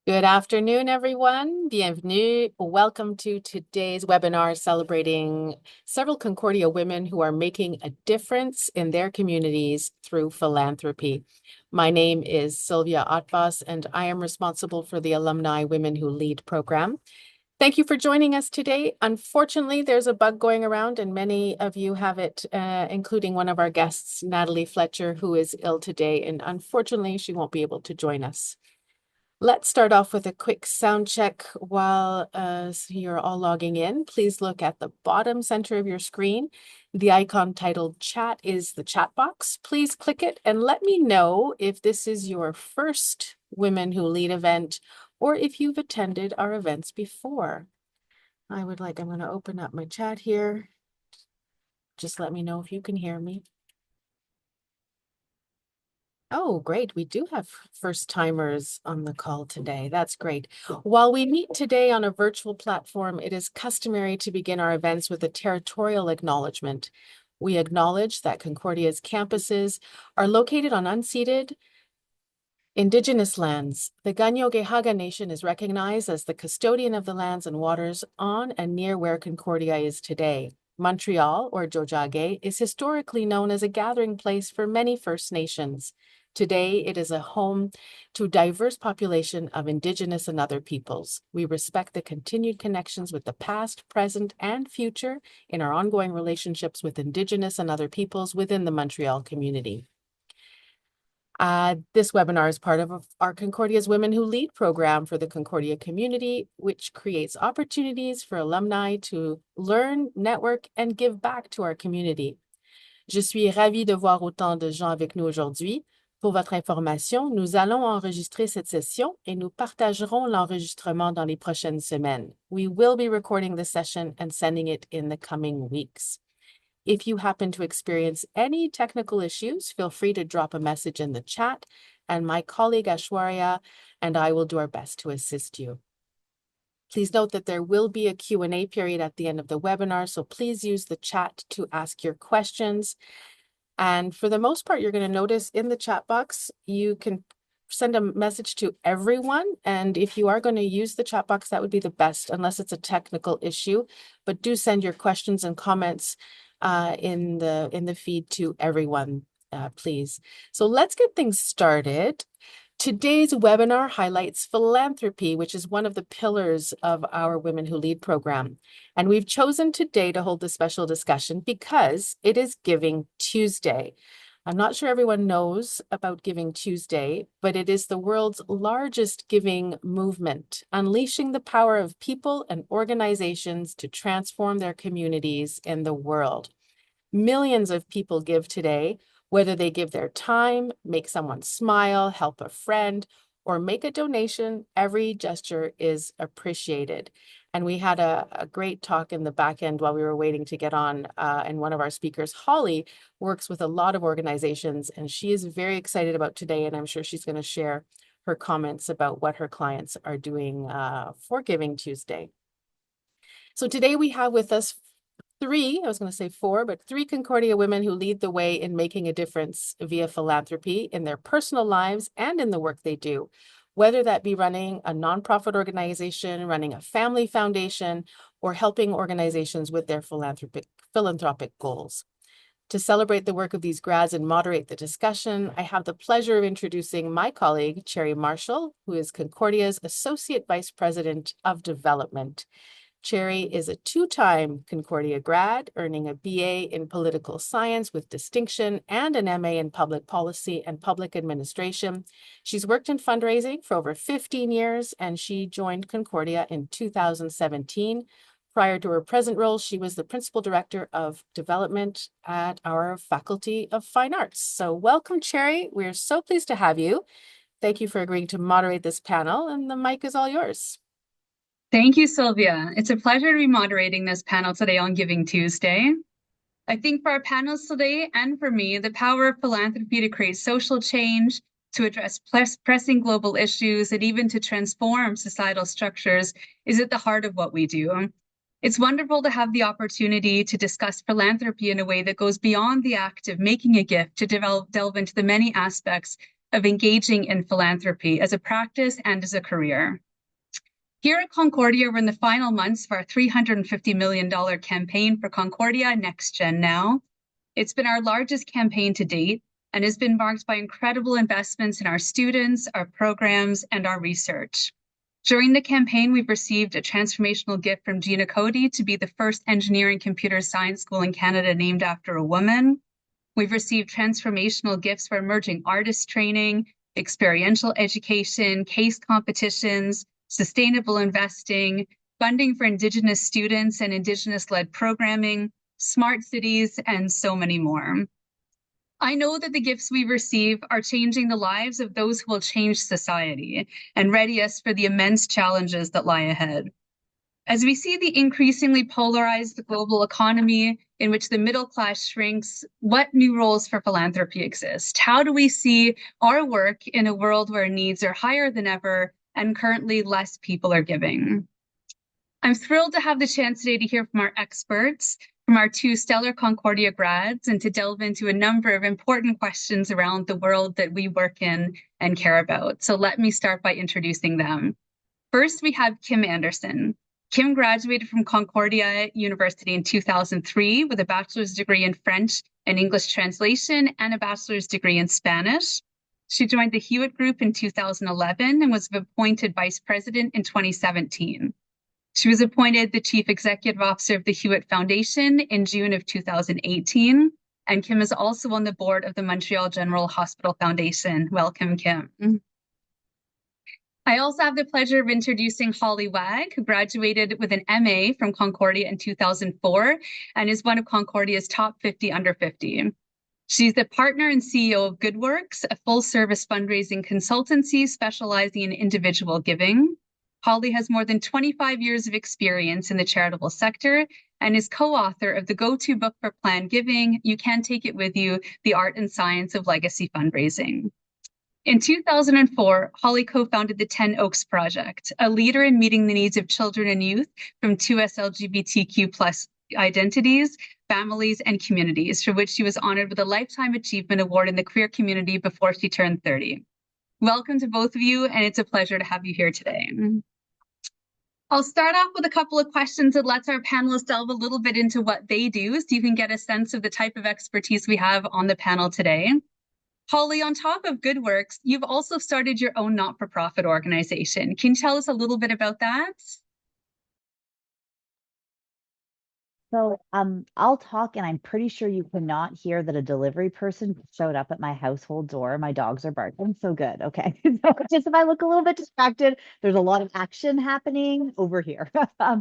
Good afternoon, everyone. Bienvenue. Welcome to today's webinar celebrating several Concordia women who are making a difference in their communities through philanthropy. My name is Sylvia Ottbos, and I am responsible for the Alumni Women Who Lead program. Thank you for joining us today. Unfortunately, there's a bug going around, and many of you have it, including one of our guests, Natalie Fletcher, who is ill today, and unfortunately, she won't be able to join us. Let's start off with a quick sound check while you're all logging in. Please look at the bottom center of your screen. The icon titled chat is the chat box. Please click it and let me know if this is your first Women Who Lead event or if you've attended our events before. I'm going to open up my chat here. Just let me know if you can hear me. Oh, great. We do have first timers on the call today. That's great. While we meet today on a virtual platform, it is customary to begin our events with a territorial acknowledgement. We acknowledge that Concordia's campuses are located on unceded Indigenous lands. The Ganyo-Gehaga Nation is recognized as the custodian of the lands and waters on and near where Concordia is today. Montreal, or Jojage, is historically known as a gathering place for many First Nations. Today, it is a home to a diverse population of Indigenous and other peoples. We respect the continued connections with the past, present, and future in our ongoing relationships with Indigenous and other peoples within the Montreal community. This webinar is part of our Concordia's Women Who Lead program for the Concordia community, which creates opportunities for alumni to learn, network, and give back to our community. Je suis ravie de voir autant de gens avec nous aujourd'hui. Pour votre information, nous allons enregistrer cette session et nous partagerons l'enregistrement dans les prochaines semaines. We will be recording the session and sending it in the coming weeks. If you happen to experience any technical issues, feel free to drop a message in the chat, and my colleague Ashwarya and I will do our best to assist you. Please note that there will be a Q&A period at the end of the webinar, so please use the chat to ask your questions. And for the most part, you're going to notice in the chat box, you can send a message to everyone. And if you are going to use the chat box, that would be the best, unless it's a technical issue. But do send your questions and comments in the feed to everyone, please. So let's get things started. Today's webinar highlights philanthropy, which is one of the pillars of our Women Who Lead program. And we've chosen today to hold this special discussion because it is Giving Tuesday. I'm not sure everyone knows about Giving Tuesday, but it is the world's largest giving movement, unleashing the power of people and organizations to transform their communities in the world. Millions of people give today, whether they give their time, make someone smile, help a friend, or make a donation. Every gesture is appreciated. And we had a great talk in the back end while we were waiting to get on. And one of our speakers, Holly, works with a lot of organizations, and she is very excited about today. And I'm sure she's going to share her comments about what her clients are doing for Giving Tuesday. So today we have with us three Concordia women who lead the way in making a difference via philanthropy in their personal lives and in the work they do, whether that be running a nonprofit organization, running a family foundation, or helping organizations with their philanthropic goals. To celebrate the work of these grads and moderate the discussion, I have the pleasure of introducing my colleague, Cherry Marshall, who is Concordia's Associate Vice President of Development. Cherry is a two-time Concordia grad, earning a BA in political science with distinction and an MA in public policy and public administration. She's worked in fundraising for over 15 years, and she joined Concordia in 2017. Prior to her present role, she was the Principal Director of Development at our Faculty of Fine Arts. So welcome, Cherry. We're so pleased to have you. Thank you for agreeing to moderate this panel, and the mic is all yours. Thank you, Sylvia. It's a pleasure to be moderating this panel today on Giving Tuesday. I think for our panelists today and for me, the power of philanthropy to create social change, to address pressing global issues, and even to transform societal structures is at the heart of what we do. It's wonderful to have the opportunity to discuss philanthropy in a way that goes beyond the act of making a gift to delve into the many aspects of engaging in philanthropy as a practice and as a career. Here at Concordia, we're in the final months of our $350 million campaign for Concordia Next Gen Now. It's been our largest campaign to date and has been marked by incredible investments in our students, our programs, and our research. During the campaign, we've received a transformational gift from Gina Cody to be the first engineering computer science school in Canada named after a woman. We've received transformational gifts for emerging artist training, experiential education, case competitions, sustainable investing, funding for Indigenous students and Indigenous-led programming, smart cities, and so many more. I know that the gifts we receive are changing the lives of those who will change society and ready us for the immense challenges that lie ahead. As we see the increasingly polarized global economy in which the middle class shrinks, what new roles for philanthropy exist? How do we see our work in a world where needs are higher than ever and currently less people are giving? I'm thrilled to have the chance today to hear from our experts, from our two stellar Concordia grads, and to delve into a number of important questions around the world that we work in and care about. So let me start by introducing them. First, we have Kim Anderson. Kim graduated from Concordia University in 2003 with a bachelor's degree in French and English translation and a bachelor's degree in Spanish. She joined the Hewitt Group in 2011 and was appointed vice president in 2017. She was appointed the chief executive officer of the Hewitt Foundation in June of 2018. And Kim is also on the board of the Montreal General Hospital Foundation. Welcome, Kim. I also have the pleasure of introducing Holly Wagg, who graduated with an MA from Concordia in 2004 and is one of Concordia's top 50 under 50. She's the partner and CEO of GoodWorks, a full-service fundraising consultancy specializing in individual giving. Holly has more than 25 years of experience in the charitable sector and is co-author of the go-to book for planned giving, You Can Take It With You, The Art and Science of Legacy Fundraising. In 2004, Holly co-founded the 10 Oaks Project, a leader in meeting the needs of children and youth from 2S LGBTQ+ identities, families, and communities, for which she was honored with a Lifetime Achievement Award in the queer community before she turned 30. Welcome to both of you, and it's a pleasure to have you here today. I'll start off with a couple of questions that lets our panelists delve a little bit into what they do so you can get a sense of the type of expertise we have on the panel today. Holly, on top of GoodWorks, you've also started your own not-for-profit organization. Can you tell us a little bit about that? So I'll talk, and I'm pretty sure you cannot hear that a delivery person showed up at my household door. My dogs are barking, so good. Okay. So just if I look a little bit distracted, there's a lot of action happening over here. I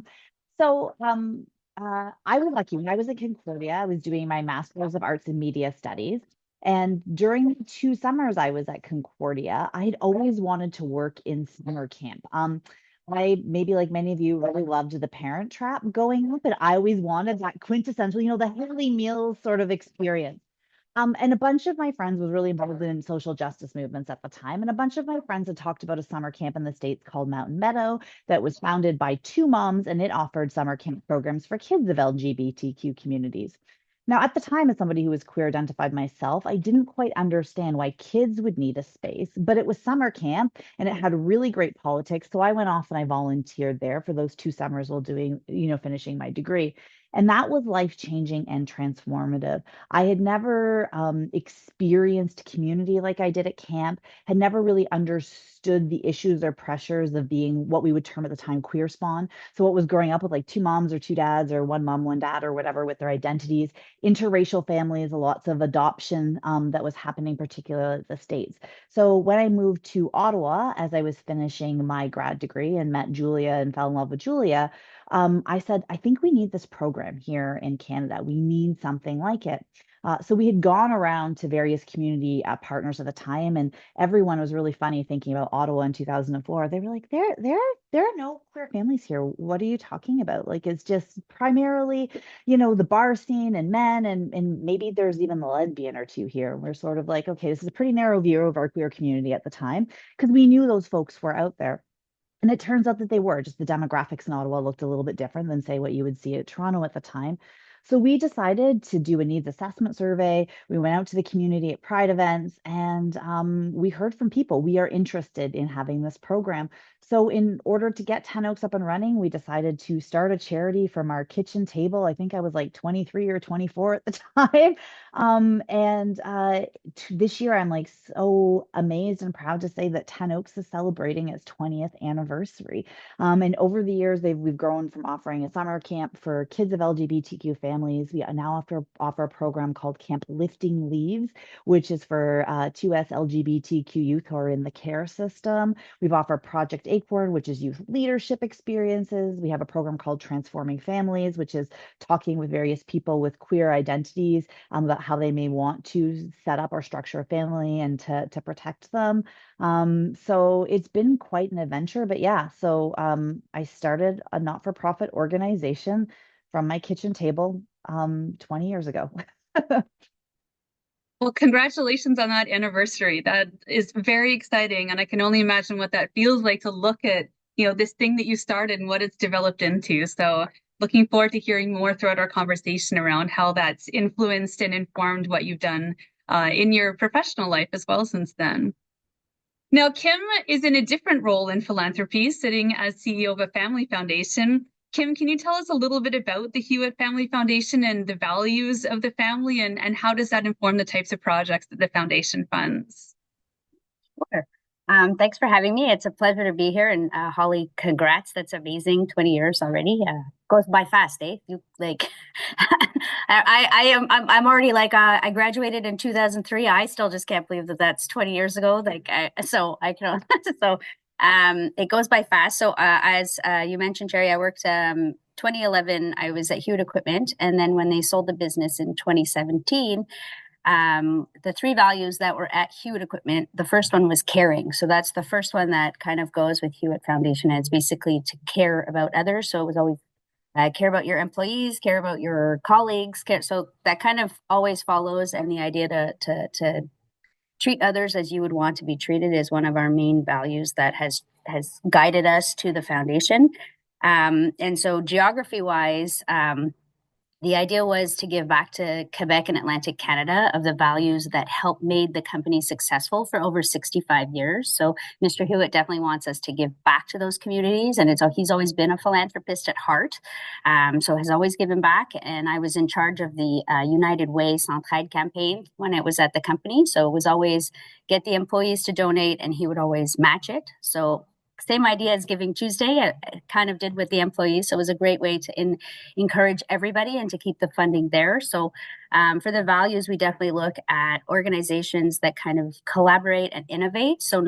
was lucky. When I was at Concordia, I was doing my Master's of Arts and Media Studies. And during the 2 summers I was at Concordia, I had always wanted to work in summer camp. I, maybe like many of you, really loved The Parent Trap going up, and I always wanted that quintessential, the Hayley Mills sort of experience. And a bunch of my friends was really involved in social justice movements at the time. And a bunch of my friends had talked about a summer camp in the States called Mountain Meadow that was founded by two moms, and it offered summer camp programs for kids of LGBTQ communities. Now, at the time, as somebody who was queer identified myself, I didn't quite understand why kids would need a space, but it was summer camp and it had really great politics. So I went off and I volunteered there for those 2 summers while doing, finishing my degree. And that was life-changing and transformative. I had never experienced community like I did at camp, had never really understood the issues or pressures of being what we would term at the time queer spawn. So what was growing up with like two moms or two dads or one mom, one dad or whatever with their identities, interracial families, lots of adoption that was happening, particularly at the States. So when I moved to Ottawa, as I was finishing my grad degree and met Julia and fell in love with Julia, I said, I think we need this program here in Canada. We need something like it. So we had gone around to various community partners at the time, and everyone was really funny thinking about Ottawa in 2004. They were like, there are no queer families here. What are you talking about? Like, it's just primarily, the bar scene and men, and maybe there's even the lesbian or two here. We're sort of like, okay, this is a pretty narrow view of our queer community at the time because we knew those folks were out there. And it turns out that they were, just the demographics in Ottawa looked a little bit different than, say, what you would see at Toronto at the time. So we decided to do a needs assessment survey. We went out to the community at Pride events, and we heard from people. We are interested in having this program. So in order to get 10 Oaks up and running, we decided to start a charity from our kitchen table. I think I was like 23 or 24 at the time. This year, I'm like so amazed and proud to say that 10 Oaks is celebrating its 20th anniversary. And over the years, we've grown from offering a summer camp for kids of LGBTQ families. We now offer a program called Camp Lifting Leaves, which is for 2S LGBTQ youth who are in the care system. We've offered Project Acorn, which is youth leadership experiences. We have a program called Transforming Families, which is talking with various people with queer identities about how they may want to set up or structure a family and to protect them. So it's been quite an adventure, but yeah, so I started a not-for-profit organization from my kitchen table 20 years ago. Well, congratulations on that anniversary. That is very exciting. And I can only imagine what that feels like to look at, this thing that you started and what it's developed into. So looking forward to hearing more throughout our conversation around how that's influenced and informed what you've done in your professional life as well since then. Now, Kim is in a different role in philanthropy, sitting as CEO of a family foundation. Kim, can you tell us a little bit about the Hewitt Family Foundation and the values of the family, and how does that inform the types of projects that the foundation funds? Sure. Thanks for having me. It's a pleasure to be here. And Holly, congrats. That's amazing. 20 years already. Goes by fast, eh? You like I'm already like I graduated in 2003. I still just can't believe that that's 20 years ago. So I can so it goes by fast. So as you mentioned, Jerry, I worked 2011, I was at Hewitt Equipment, and then when they sold the business in 2017, the three values that were at Hewitt Equipment, the first one was caring. So that's the first one that kind of goes with Hewitt Foundation. And it's basically to care about others. So it was always care about your employees, care about your colleagues. So that kind of always follows. And the idea to treat others as you would want to be treated is one of our main values that has guided us to the foundation. And so geography wise, the idea was to give back to Quebec and Atlantic Canada of the values that helped made the company successful for over 65 years. So Mr. Hewitt definitely wants us to give back to those communities. And he's always been a philanthropist at heart. So has always given back. And I was in charge of the United Way Centraide campaign when it was at the company. So it was always get the employees to donate and he would always match it. So same idea as Giving Tuesday, I kind of did with the employees. So it was a great way to encourage everybody and to keep the funding there. So for the values, we definitely look at organizations that kind of collaborate and innovate. So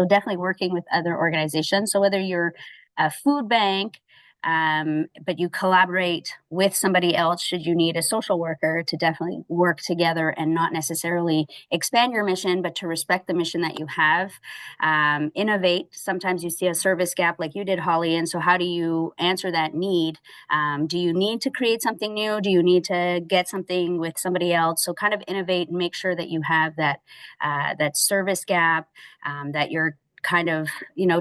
definitely working with other organizations. So whether you're a food bank, but you collaborate with somebody else should you need a social worker to definitely work together and not necessarily expand your mission, but to respect the mission that you have. Innovate. Sometimes you see a service gap like you did, Holly. And so how do you answer that need? Do you need to create something new? Do you need to get something with somebody else? So kind of innovate and make sure that you have that service gap, that you're kind of,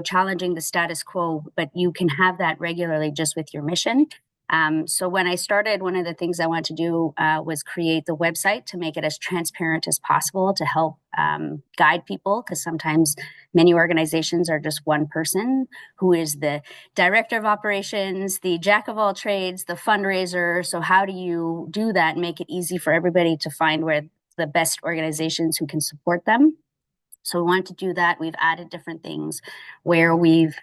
challenging the status quo, but you can have that regularly just with your mission. So when I started, one of the things I wanted to do was create the website to make it as transparent as possible to help guide people, because sometimes many organizations are just one person who is the director of operations, the jack of all trades, the fundraiser. So how do you do that and make it easy for everybody to find where the best organizations who can support them? So we wanted to do that. We've added different things where we've,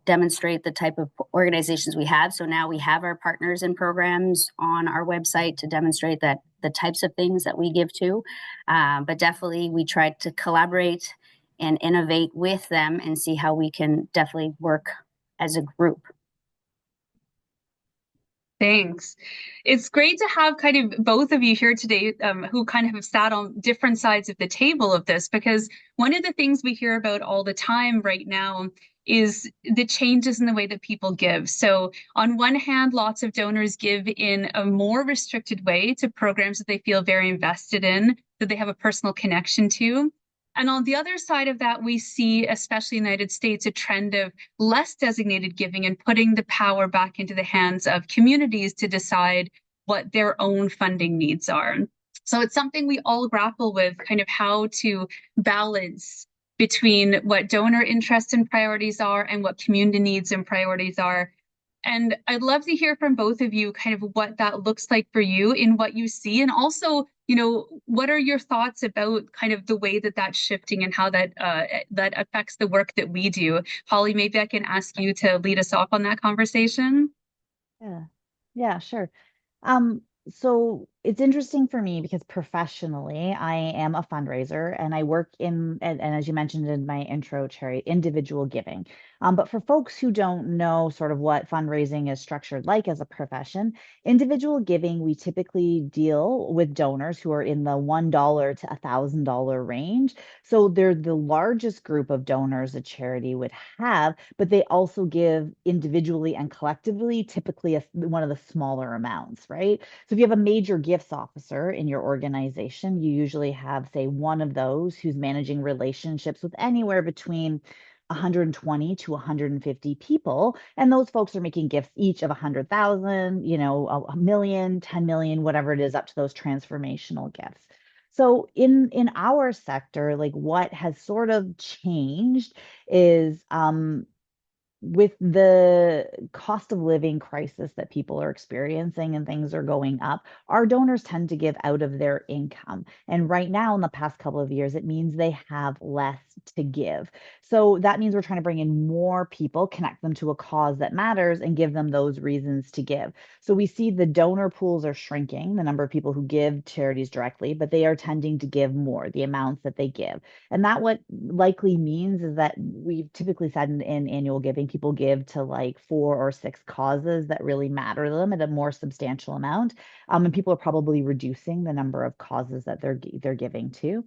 demonstrate the type of organizations we have. So now we have our partners and programs on our website to demonstrate that the types of things that we give to. But definitely we tried to collaborate and innovate with them and see how we can definitely work as a group. Thanks. It's great to have kind of both of you here today who kind of have sat on different sides of the table of this, because one of the things we hear about all the time right now is the changes in the way that people give. So on one hand, lots of donors give in a more restricted way to programs that they feel very invested in, that they have a personal connection to. And on the other side of that, we see, especially in the United States, a trend of less designated giving and putting the power back into the hands of communities to decide what their own funding needs are. So it's something we all grapple with, kind of how to balance between what donor interests and priorities are and what community needs and priorities are. And I'd love to hear from both of you kind of what that looks like for you in what you see. And also, what are your thoughts about kind of the way that that's shifting and how that that affects the work that we do? Holly, maybe I can ask you to lead us off on that conversation. Yeah, sure. So it's interesting for me because professionally, I am a fundraiser and I work and as you mentioned in my intro, Cherry, individual giving. But for folks who don't know sort of what fundraising is structured like as a profession, individual giving, we typically deal with donors who are in the $1 to $1,000 range. So they're the largest group of donors a charity would have, but they also give individually and collectively, typically one of the smaller amounts, right? So if you have a major gifts officer in your organization, you usually have, say, one of those who's managing relationships with anywhere between 120 to 150 people. And those folks are making gifts each of 100,000, a million, 10 million, whatever it is, up to those transformational gifts. So in our sector, like what has sort of changed is with the cost of living crisis that people are experiencing and things are going up, our donors tend to give out of their income. And right now, in the past couple of years, it means they have less to give. So that means we're trying to bring in more people, connect them to a cause that matters, and give them those reasons to give. So we see the donor pools are shrinking, the number of people who give charities directly, but they are tending to give more, the amounts that they give. And that what likely means is that we've typically said in annual giving, people give to like 4 or 6 causes that really matter to them at a more substantial amount. And people are probably reducing the number of causes that they're giving to.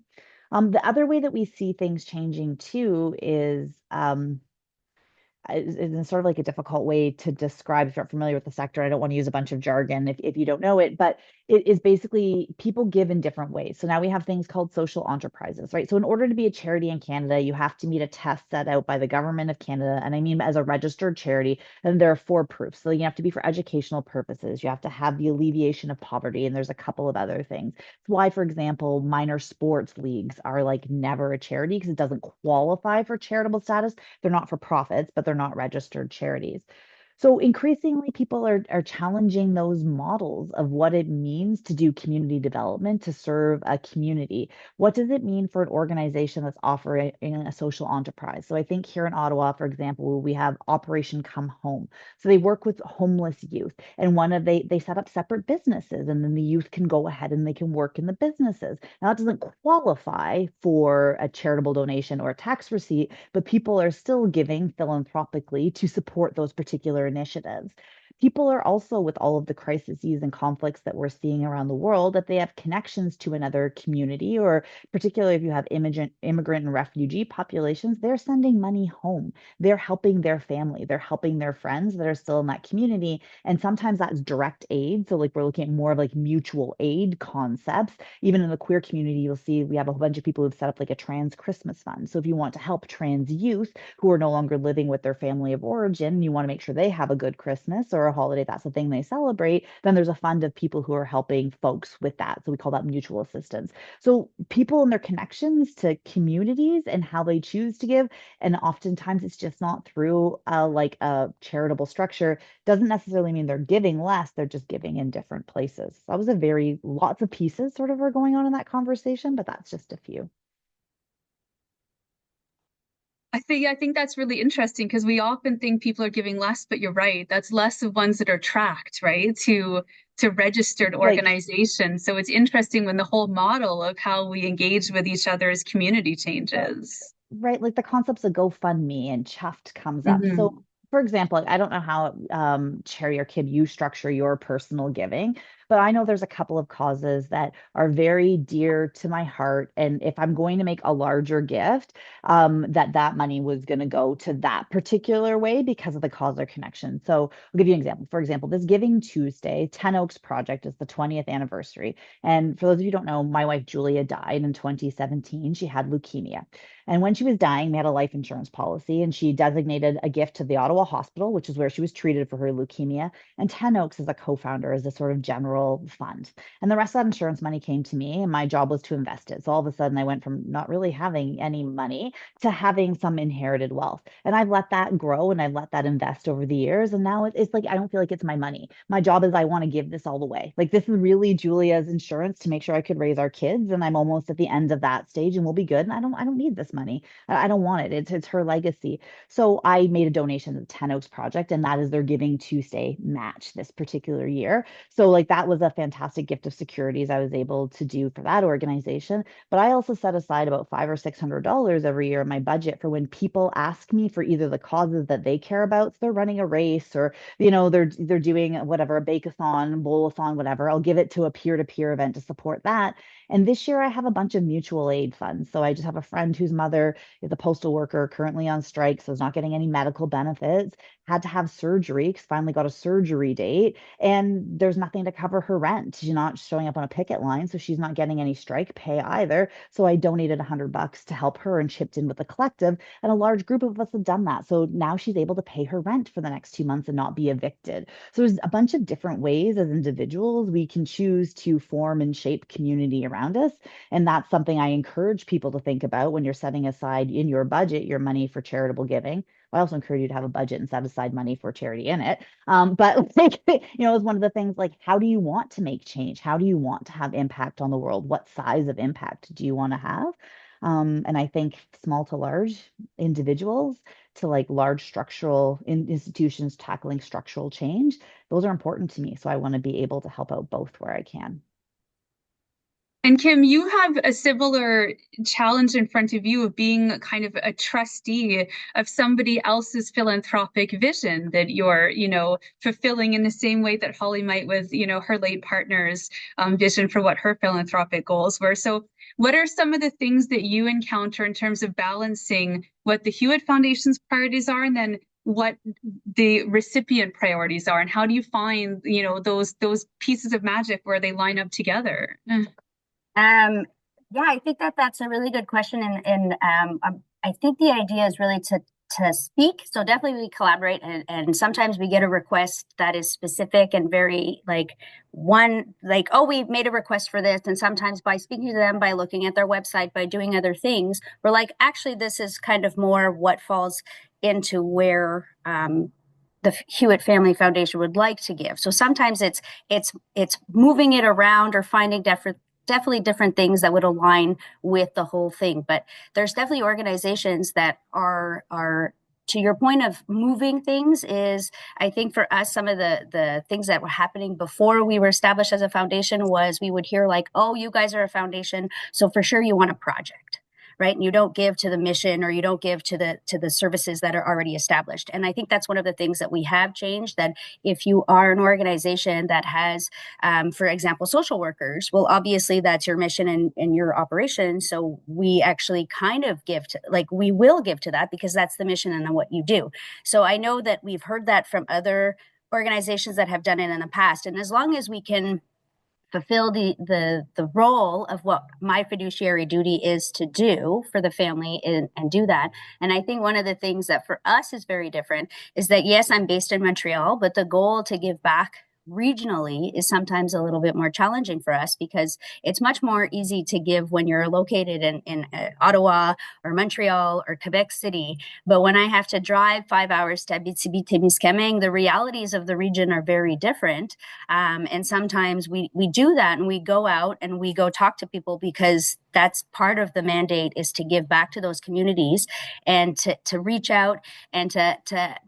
The other way that we see things changing too is it's sort of like a difficult way to describe if you're not familiar with the sector. I don't want to use a bunch of jargon if you don't know it, but it is basically people give in different ways. So now we have things called social enterprises, right? So in order to be a charity in Canada, you have to meet a test set out by the government of Canada. And I mean, as a registered charity, and there are 4 proofs. So you have to be for educational purposes. You have to have the alleviation of poverty. And there's a couple of other things. It's why, for example, minor sports leagues are like never a charity because it doesn't qualify for charitable status. They're not for profits, but they're not registered charities. So increasingly, people are challenging those models of what it means to do community development, to serve a community. What does it mean for an organization that's offering a social enterprise? So I think here in Ottawa, for example, we have Operation Come Home. So they work with homeless youth, and they set up separate businesses, and then the youth can go ahead and they can work in the businesses. Now, that doesn't qualify for a charitable donation or a tax receipt, but people are still giving philanthropically to support those particular initiatives. People are also, with all of the crises and conflicts that we're seeing around the world, that they have connections to another community, or particularly if you have immigrant and refugee populations, they're sending money home. They're helping their family. They're helping their friends that are still in that community. And sometimes that's direct aid. So like we're looking at more of like mutual aid concepts. Even in the queer community, you'll see we have a whole bunch of people who've set up like a trans Christmas fund. So if you want to help trans youth who are no longer living with their family of origin, you want to make sure they have a good Christmas or a holiday, that's the thing they celebrate, then there's a fund of people who are helping folks with that. So we call that mutual assistance. So people and their connections to communities and how they choose to give, and oftentimes it's just not through like a charitable structure, doesn't necessarily mean they're giving less, they're just giving in different places. So that was lots of pieces sort of are going on in that conversation, but that's just a few. I think that's really interesting because we often think people are giving less, but you're right. That's less of ones that are tracked, right? To registered organizations. So it's interesting when the whole model of how we engage with each other as community changes. Right, like the concepts of GoFundMe and Chuffed comes up. So for example, I don't know how Cherry or Kib you structure your personal giving, but I know there's a couple of causes that are very dear to my heart. And if I'm going to make a larger gift, that money was going to go to that particular way because of the cause or connection. So I'll give you an example. For example, this Giving Tuesday, 10 Oaks Project is the 20th anniversary. And for those of you who don't know, my wife Julia died in 2017. She had leukemia. And when she was dying, we had a life insurance policy, and she designated a gift to the Ottawa Hospital, which is where she was treated for her leukemia. And 10 Oaks is a co-founder as a sort of general fund. And the rest of that insurance money came to me, and my job was to invest it. So all of a sudden, I went from not really having any money to having some inherited wealth. And I've let that grow and I've let that invest over the years. And now it's like I don't feel like it's my money. My job is I want to give this all away. Like this is really Julia's insurance to make sure I could raise our kids. And I'm almost at the end of that stage and we'll be good. And I don't need this money. I don't want it. It's her legacy. So I made a donation to the 10 Oaks Project, and that is their Giving Tuesday match this particular year. So like that was a fantastic gift of securities I was able to do for that organization. But I also set aside about $500 or $600 every year in my budget for when people ask me for either the causes that they care about. So they're running a race, or they're doing whatever, a bake-a-thon, bowl-a-thon, whatever. I'll give it to a peer-to-peer event to support that. And this year I have a bunch of mutual aid funds. So I just have a friend whose mother is a postal worker currently on strike, so is not getting any medical benefits, had to have surgery because finally got a surgery date, and there's nothing to cover her rent. She's not showing up on a picket line, so she's not getting any strike pay either. So I donated $100 to help her and chipped in with the collective, and a large group of us have done that. So now she's able to pay her rent for the next 2 months and not be evicted. So there's a bunch of different ways as individuals we can choose to form and shape community around us. And that's something I encourage people to think about when you're setting aside in your budget your money for charitable giving. I also encourage you to have a budget and set aside money for charity in it. But like, it's one of the things like, how do you want to make change? How do you want to have impact on the world? What size of impact do you want to have? And I think small to large individuals to like large structural institutions tackling structural change, those are important to me. So I want to be able to help out both where I can. And Kim, you have a similar challenge in front of you of being kind of a trustee of somebody else's philanthropic vision that you're, fulfilling in the same way that Holly might with, her late partner's vision for what her philanthropic goals were. So what are some of the things that you encounter in terms of balancing what the Hewitt Foundation's priorities are and then what the recipient priorities are, and how do you find, those pieces of magic where they line up together? Yeah, I think that's a really good question, and I think the idea is really to speak. So definitely we collaborate, and sometimes we get a request that is specific and very oh, we made a request for this, and sometimes by speaking to them, by looking at their website, by doing other things, we're like, actually, this is kind of more what falls into where the Hewitt Family Foundation would like to give. So sometimes it's moving it around or finding definitely different things that would align with the whole thing. But there's definitely organizations that are to your point of moving things is, I think for us, some of the things that were happening before we were established as a foundation was we would hear like, oh, you guys are a foundation, so for sure you want a project. Right. And you don't give to the mission, or you don't give to the services that are already established. And I think that's one of the things that we have changed, that if you are an organization that has, for example, social workers, well, obviously that's your mission and your operation. So we actually kind of we will give to that because that's the mission and what you do. So I know that we've heard that from other organizations that have done it in the past. And as long as we can fulfill the role of what my fiduciary duty is to do for the family and do that. And I think one of the things that for us is very different is that, yes, I'm based in Montreal, but the goal to give back regionally is sometimes a little bit more challenging for us because it's much more easy to give when you're located in Ottawa or Montreal or Quebec City. But when I have to drive 5 hours to Abitibi-Témiscamingue, the realities of the region are very different. And sometimes we do that and we go out and we go talk to people because that's part of the mandate is to give back to those communities and to reach out and to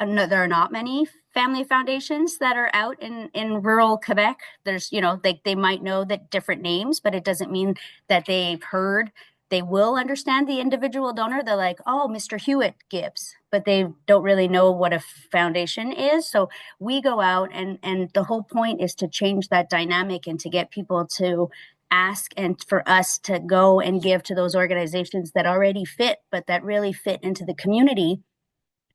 no, there are not many family foundations that are out in rural Quebec. There's, they might know that different names, but it doesn't mean that they've heard they will understand the individual donor. They're like, oh, Mr. Hewitt gives, but they don't really know what a foundation is. So we go out, and the whole point is to change that dynamic and to get people to ask, and for us to go and give to those organizations that already fit, but that really fit into the community,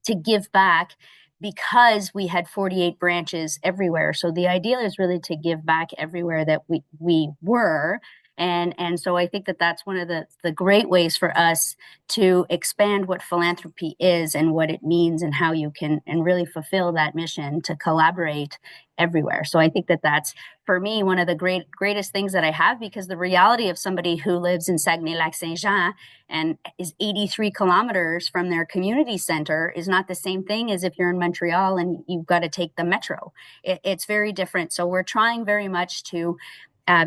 to give back, because we had 48 branches everywhere. So the idea is really to give back everywhere that we were. And so I think that that's one of the great ways for us to expand what philanthropy is and what it means and how you can and really fulfill that mission to collaborate everywhere. So I think that that's, for me, one of the greatest things that I have, because the reality of somebody who lives in Saguenay-Lac-Saint-Jean and is 83 kilometers from their community center is not the same thing as if you're in Montreal and you've got to take the metro. It's very different. So we're trying very much to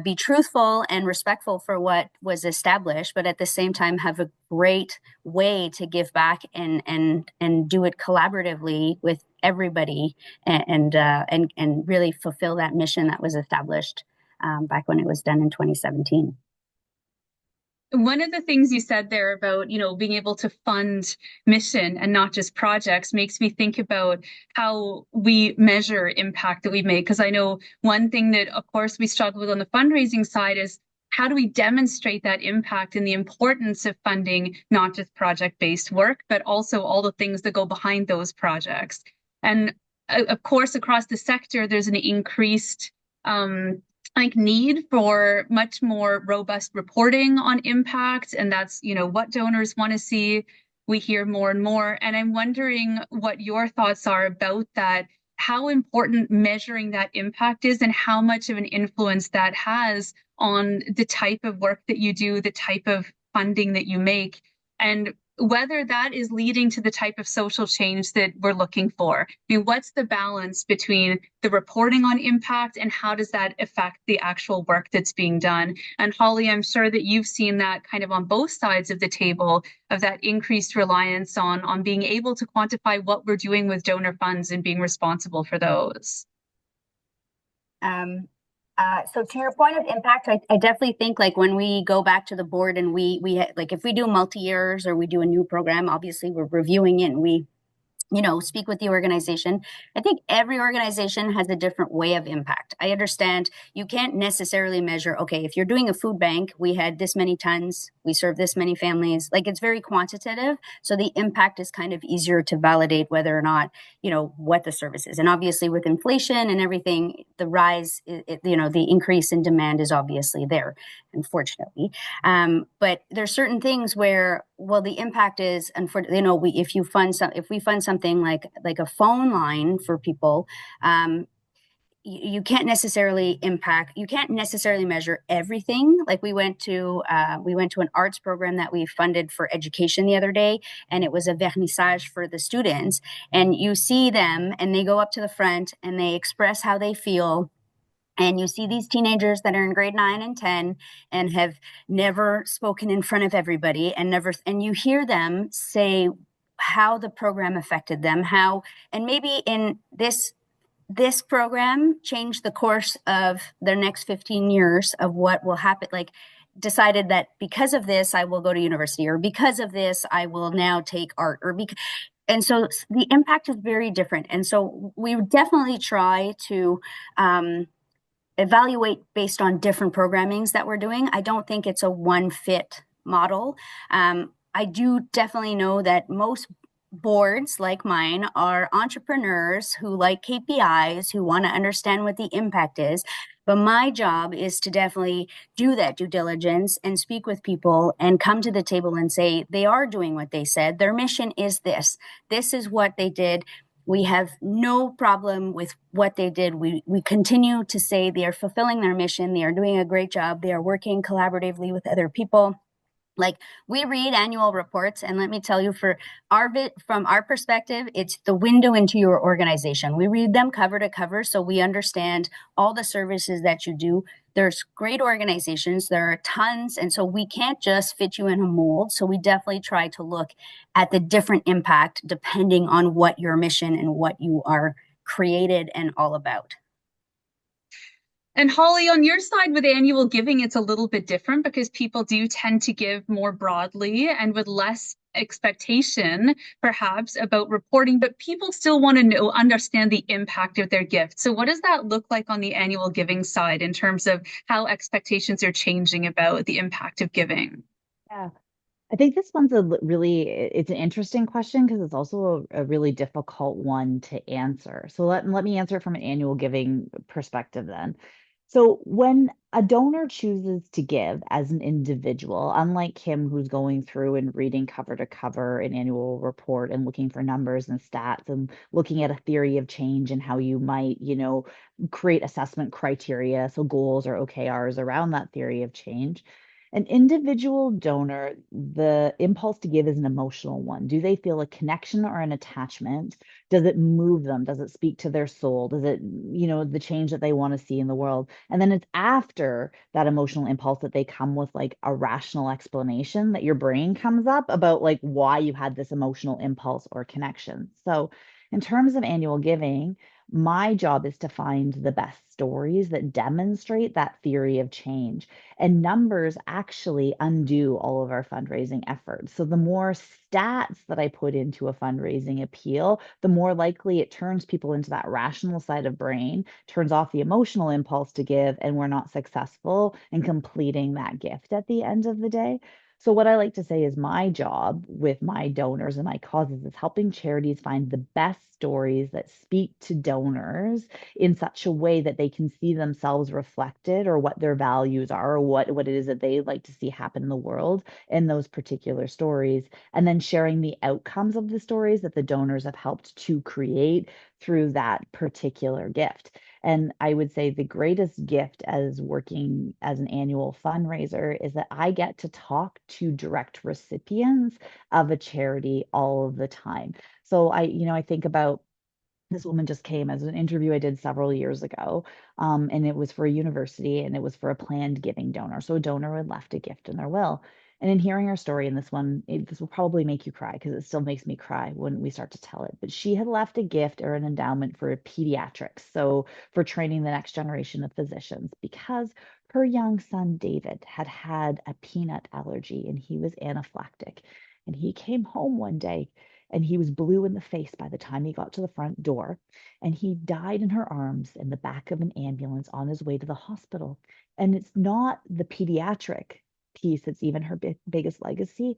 be truthful and respectful for what was established, but at the same time have a great way to give back and do it collaboratively with everybody, and really fulfill that mission that was established back when it was done in 2017. One of the things you said there about, being able to fund mission and not just projects makes me think about how we measure impact that we make. Because I know one thing that, of course, we struggle with on the fundraising side is how do we demonstrate that impact and the importance of funding not just project-based work, but also all the things that go behind those projects. And of course, across the sector, there's an increased need for much more robust reporting on impact. And that's, what donors want to see. We hear more and more. And I'm wondering what your thoughts are about that, how important measuring that impact is and how much of an influence that has on the type of work that you do, the type of funding that you make, and whether that is leading to the type of social change that we're looking for. I mean, what's the balance between the reporting on impact and how does that affect the actual work that's being done? And Holly, I'm sure that you've seen that kind of on both sides of the table, of that increased reliance on being able to quantify what we're doing with donor funds and being responsible for those. So to your point of impact, I definitely think, like, when we go back to the board and we like, if we do multi-years or we do a new program, obviously we're reviewing it and we speak with the organization. I think every organization has a different way of impact. I understand you can't necessarily measure, okay, if you're doing a food bank, we had this many tons, we serve this many families. Like, it's very quantitative. So the impact is kind of easier to validate whether or not, what the service is. And obviously with inflation and everything, the rise, the increase in demand is obviously there, unfortunately. But there's certain things where, well, the impact is, unfortunately, if we fund something like a phone line for people, you can't necessarily measure everything. Like, we went to an arts program that we funded for education the other day, and it was a vernissage for the students. And you see them, and they go up to the front and they express how they feel. And you see these teenagers that are in grade 9 and 10 and have never spoken in front of everybody, and you hear them say how the program affected them, and maybe in this program changed the course of their next 15 years of what will happen. Like, decided that because of this, I will go to university, or because of this, I will now take art, and so the impact is very different. And so we definitely try to evaluate based on different programmings that we're doing. I don't think it's a one fit model. I do definitely know that most boards like mine are entrepreneurs who like KPIs, who want to understand what the impact is. But my job is to definitely do that due diligence and speak with people and come to the table and say, they are doing what they said. Their mission is this. This is what they did. We have no problem with what they did. We continue to say they are fulfilling their mission. They are doing a great job. They are working collaboratively with other people. Like, we read annual reports, and let me tell you, from our perspective, it's the window into your organization. We read them cover to cover, so we understand all the services that you do. There's great organizations, there are tons, and so we can't just fit you in a mold. So we definitely try to look at the different impact depending on what your mission and what you are created and all about. And Holly, on your side with annual giving, it's a little bit different because people do tend to give more broadly and with less expectation, perhaps, about reporting, but people still want to understand the impact of their gift. So what does that look like on the annual giving side in terms of how expectations are changing about the impact of giving? Yeah. I think this one's it's an interesting question because it's also a really difficult one to answer. So let me answer it from an annual giving perspective then. So when a donor chooses to give as an individual, unlike Kim, who's going through and reading cover to cover an annual report and looking for numbers and stats and looking at a theory of change and how you might, create assessment criteria, so goals or OKRs around that theory of change. An individual donor, the impulse to give is an emotional one. Do they feel a connection or an attachment? Does it move them? Does it speak to their soul? Does it, the change that they want to see in the world? And then it's after that emotional impulse that they come with like a rational explanation that your brain comes up about like why you had this emotional impulse or connection. So, in terms of annual giving, my job is to find the best stories that demonstrate that theory of change. And numbers actually undo all of our fundraising efforts. So the more stats that I put into a fundraising appeal, the more likely it turns people into that rational side of brain, turns off the emotional impulse to give, and we're not successful in completing that gift at the end of the day. So, what I like to say is my job with my donors and my causes is helping charities find the best stories that speak to donors in such a way that they can see themselves reflected or what their values are or what it is that they like to see happen in the world in those particular stories. And then sharing the outcomes of the stories that the donors have helped to create through that particular gift. And I would say the greatest gift as working as an annual fundraiser is that I get to talk to direct recipients of a charity all of the time. So I think about this woman just came as an interview I did several years ago. And it was for a university and it was for a planned giving donor. So a donor had left a gift in their will. And in hearing her story, and this will probably make you cry because it still makes me cry when we start to tell it. But she had left a gift or an endowment for pediatrics. So for training the next generation of physicians, because her young son, David, had had a peanut allergy and he was anaphylactic. And he came home one day and he was blue in the face by the time he got to the front door. And he died in her arms in the back of an ambulance on his way to the hospital. And it's not the pediatric piece that's even her biggest legacy.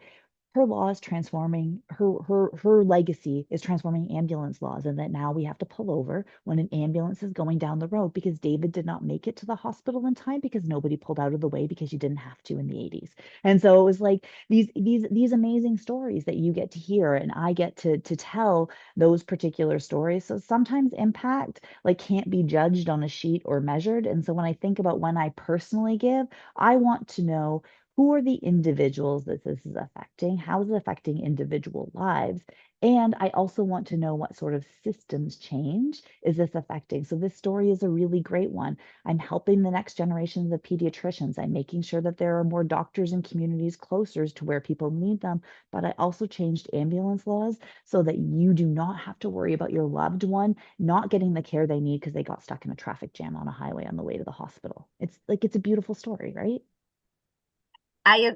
Her law is transforming her legacy is transforming ambulance laws, and that now we have to pull over when an ambulance is going down the road because David did not make it to the hospital in time because nobody pulled out of the way because you didn't have to in the 80s. And so it was like these amazing stories that you get to hear, and I get to tell those particular stories. So sometimes impact like can't be judged on a sheet or measured. And so when I think about when I personally give, I want to know who are the individuals that this is affecting? How is it affecting individual lives? And I also want to know what sort of systems change is this affecting? So this story is a really great one. I'm helping the next generations of pediatricians. I'm making sure that there are more doctors in communities closer to where people need them. But I also changed ambulance laws so that you do not have to worry about your loved one not getting the care they need because they got stuck in a traffic jam on a highway on the way to the hospital. It's a beautiful story, right?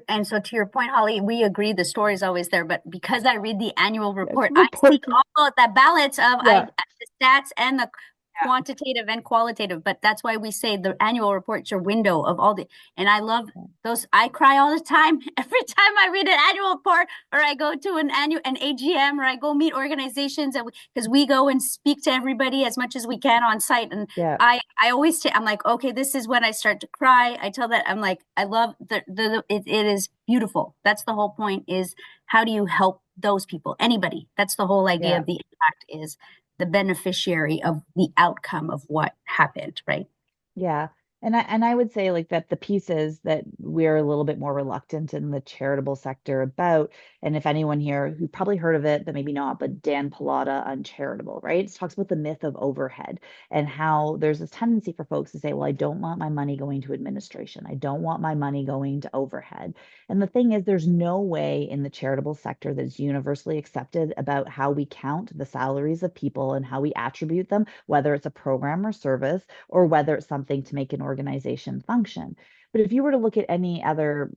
And so to your point, Holly, we agree the story is always there, but because I read the annual report, I see Report. all that balance of Yeah. the stats and the quantitative and qualitative. But that's why we say the annual report's your window of all and I love those. I cry all the time every time I read an annual report or I go to an AGM or I go meet organizations because we go and speak to everybody as much as we can on site. And Yeah. I always I'm like, okay, this is when I start to cry. I tell that I'm like, I love it is beautiful. That's the whole point, is how do you help those people? Anybody. That's the whole idea of the impact, is the beneficiary of the outcome of what happened, right? Yeah. And I would say like that the pieces that we're a little bit more reluctant in the charitable sector about, and if anyone here who probably heard of it, but maybe not, but Dan Pallotta on charitable, right? It talks about the myth of overhead and how there's this tendency for folks to say, well, I don't want my money going to administration. I don't want my money going to overhead. And the thing is, there's no way in the charitable sector that's universally accepted about how we count the salaries of people and how we attribute them, whether it's a program or service, or whether it's something to make an organization function. But if you were to look at any other,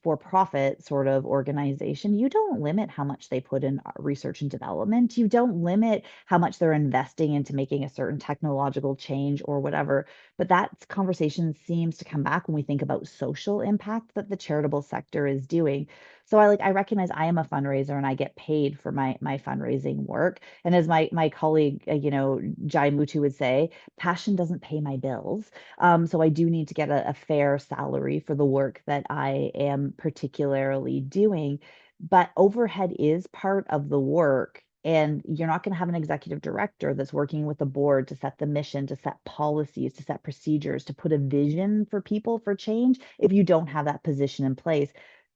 for-profit sort of organization, you don't limit how much they put in research and development. You don't limit how much they're investing into making a certain technological change or whatever. But that conversation seems to come back when we think about social impact that the charitable sector is doing. So I recognize I am a fundraiser and I get paid for my fundraising work. And as my colleague, Jai Mutu would say, passion doesn't pay my bills. So I do need to get a fair salary for the work that I am particularly doing. But overhead is part of the work. And you're not going to have an executive director that's working with the board to set the mission, to set policies, to set procedures, to put a vision for people for change if you don't have that position in place.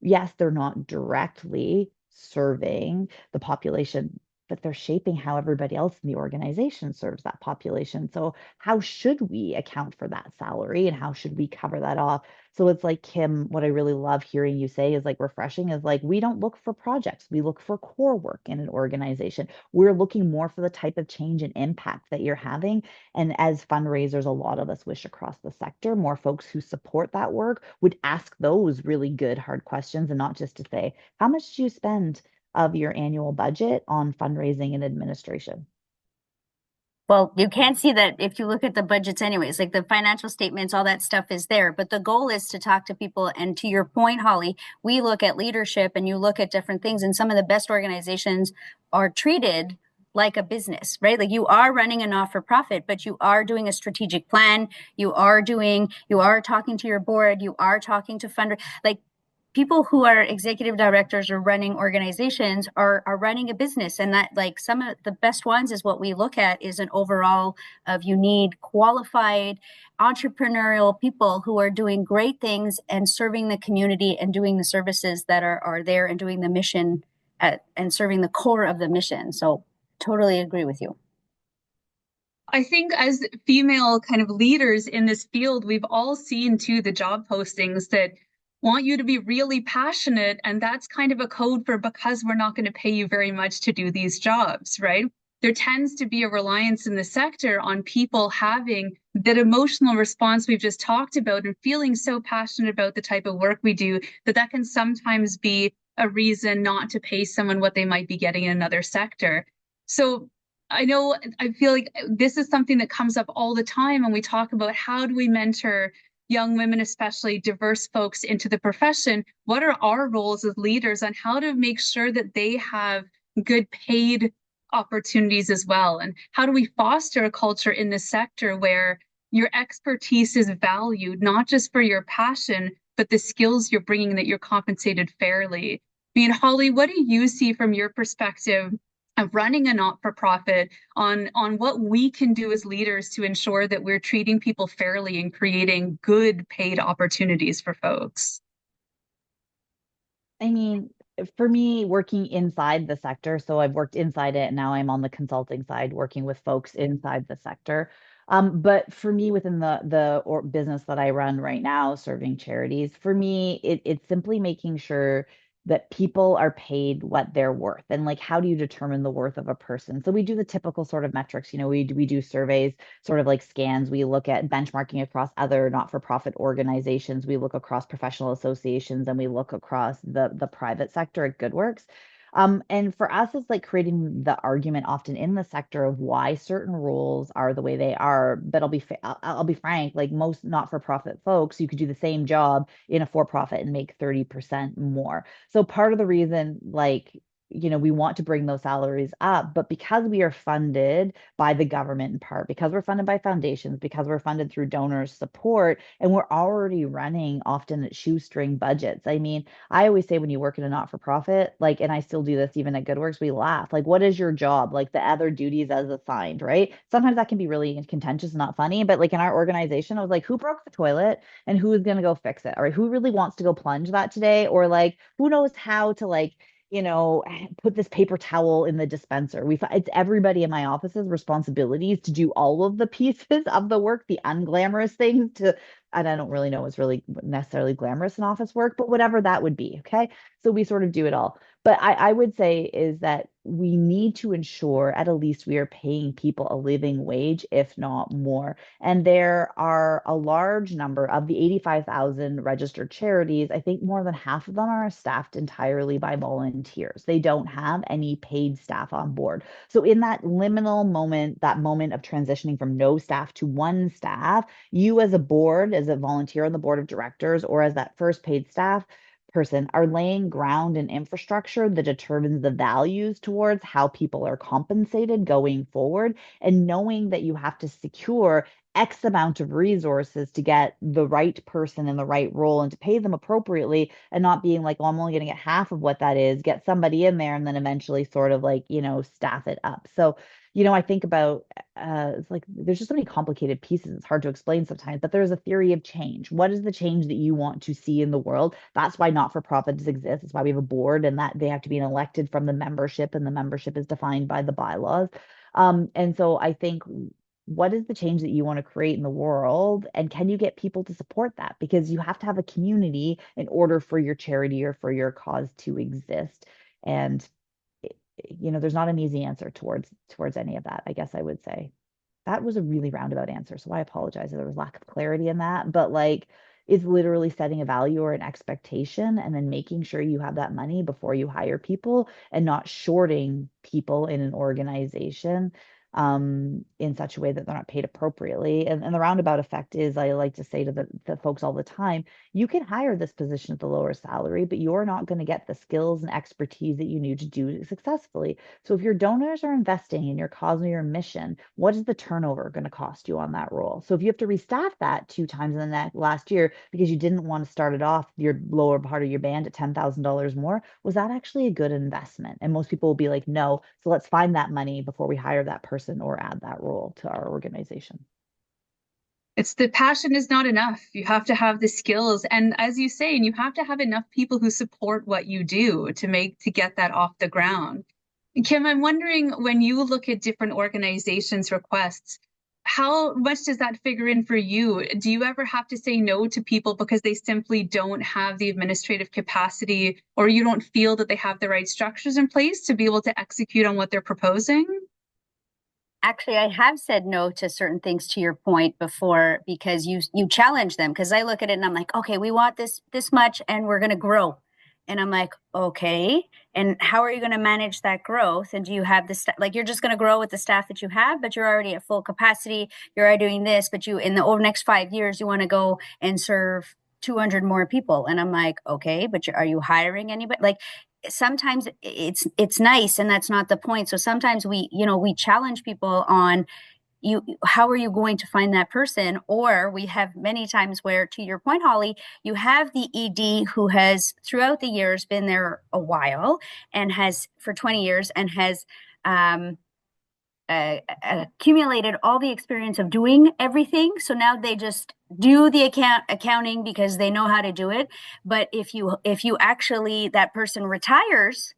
Yes, they're not directly serving the population, but they're shaping how everybody else in the organization serves that population. So how should we account for that salary and how should we cover that off? So it's like, Kim, what I really love hearing you say is like refreshing is like, we don't look for projects. We look for core work in an organization. We're looking more for the type of change and impact that you're having. And as fundraisers, a lot of us wish across the sector, more folks who support that work would ask those really good, hard questions and not just to say, how much do you spend of your annual budget on fundraising and administration? Well, you can see that if you look at the budgets anyways, like the financial statements, all that stuff is there. But the goal is to talk to people. And to your point, Holly, we look at leadership and you look at different things. And some of the best organizations are treated like a business, right? Like you are running a not-for-profit, but you are doing a strategic plan. You are talking to your board. You are talking to funders. Like people who are executive directors or running organizations are running a business, and that like some of the best ones is what we look at is an overall of you need qualified entrepreneurial people who are doing great things and serving the community and doing the services that are there and doing the mission and serving the core of the mission. So totally agree with you. I think as female kind of leaders in this field, we've all seen too the job postings that want you to be really passionate. And that's kind of a code for because we're not going to pay you very much to do these jobs, right? There tends to be a reliance in the sector on people having that emotional response we've just talked about and feeling so passionate about the type of work we do that can sometimes be a reason not to pay someone what they might be getting in another sector. So I feel like this is something that comes up all the time when we talk about how do we mentor young women, especially diverse folks, into the profession. What are our roles as leaders on how to make sure that they have good paid opportunities as well? And how do we foster a culture in this sector where your expertise is valued, not just for your passion, but the skills you're bringing, that you're compensated fairly? I mean, Holly, what do you see from your perspective of running a not-for-profit on what we can do as leaders to ensure that we're treating people fairly and creating good paid opportunities for folks? I mean, for me, working inside the sector, so I've worked inside it, and now I'm on the consulting side, working with folks inside the sector. But for me, within the business that I run right now, serving charities, for me, it's simply making sure that people are paid what they're worth. And like, how do you determine the worth of a person? So we do the typical sort of metrics. We do surveys, sort of like scans. We look at benchmarking across other not-for-profit organizations. We look across professional associations, and we look across the private sector at GoodWorks. And for us, it's like creating the argument often in the sector of why certain roles are the way they are. But I'll be frank, like most not-for-profit folks, you could do the same job in a for-profit and make 30% more. So part of the reason, like, we want to bring those salaries up, but because we are funded by the government in part, because we're funded by foundations, because we're funded through donors support, and we're already running often at shoestring budgets. I mean, I always say when you work in a not-for-profit, like, and I still do this even at GoodWorks, we laugh. Like, what is your job? Like the other duties as assigned, right? Sometimes that can be really contentious and not funny, but like in our organization, I was like, who broke the toilet and who is going to go fix it? Or who really wants to go plunge that today? Or like, who knows how to like, put this paper towel in the dispenser. It's everybody in my office's responsibilities to do all of the pieces of the work, the unglamorous things, to and I don't really know what's really necessarily glamorous in office work, but whatever that would be. Okay. So we sort of do it all. But I would say is that we need to ensure at least we are paying people a living wage, if not more. And there are a large number of the 85,000 registered charities. I think more than half of them are staffed entirely by volunteers. They don't have any paid staff on board. So in that liminal moment, that moment of transitioning from no staff to one staff, you as a board, as a volunteer on the board of directors, or as that first paid staff person are laying ground and infrastructure that determines the values towards how people are compensated going forward, and knowing that you have to secure X amount of resources to get the right person in the right role and to pay them appropriately, and not being like, oh, I'm only going to get half of what that is, get somebody in there and then eventually sort of like, staff it up. So, I think about it's like there's just so many complicated pieces. It's hard to explain sometimes, but there's a theory of change. What is the change that you want to see in the world? That's why not-for-profits exist. That's why we have a board, and that they have to be elected from the membership, and the membership is defined by the bylaws. And so I think, what is the change that you want to create in the world? And can you get people to support that? Because you have to have a community in order for your charity or for your cause to exist. And there's not an easy answer towards any of that, I guess I would say. That was a really roundabout answer, so I apologize if there was lack of clarity in that. But like, it's literally setting a value or an expectation and then making sure you have that money before you hire people, and not shorting people in an organization in such a way that they're not paid appropriately. And the roundabout effect is, I like to say to the folks all the time, you can hire this position at the lower salary, but you're not going to get the skills and expertise that you need to do it successfully. So if your donors are investing in your cause or your mission, what is the turnover going to cost you on that role? So if you have to restaff that 2 times in the last year because you didn't want to start it off your lower part of your band at $10,000 more, was that actually a good investment? And most people will be like, no. So let's find that money before we hire that person or add that role to our organization. It's the passion is not enough. You have to have the skills. And as you say, and you have to have enough people who support what you do to get that off the ground. And Kim, I'm wondering, when you look at different organizations' requests, how much does that figure in for you? Do you ever have to say no to people because they simply don't have the administrative capacity, or you don't feel that they have the right structures in place to be able to execute on what they're proposing? Actually, I have said no to certain things, to your point before, because you challenge them. Because I look at it and I'm like, okay, we want this much and we're going to grow. And I'm like, okay, and how are you going to manage that growth? And do you have the staff? Like, you're just going to grow with the staff that you have, but you're already at full capacity. You're already doing this, but over the next 5 years, you want to go and serve 200 more people. And I'm like, okay, but are you hiring anybody? Like, sometimes it's nice, and that's not the point. So sometimes we challenge people on, how are you going to find that person? Or we have many times where, to your point, Holly, you have the ED who has throughout the years been there a while and has for 20 years and has accumulated all the experience of doing everything. So now they just do the accounting because they know how to do it. But if you actually, that person retires,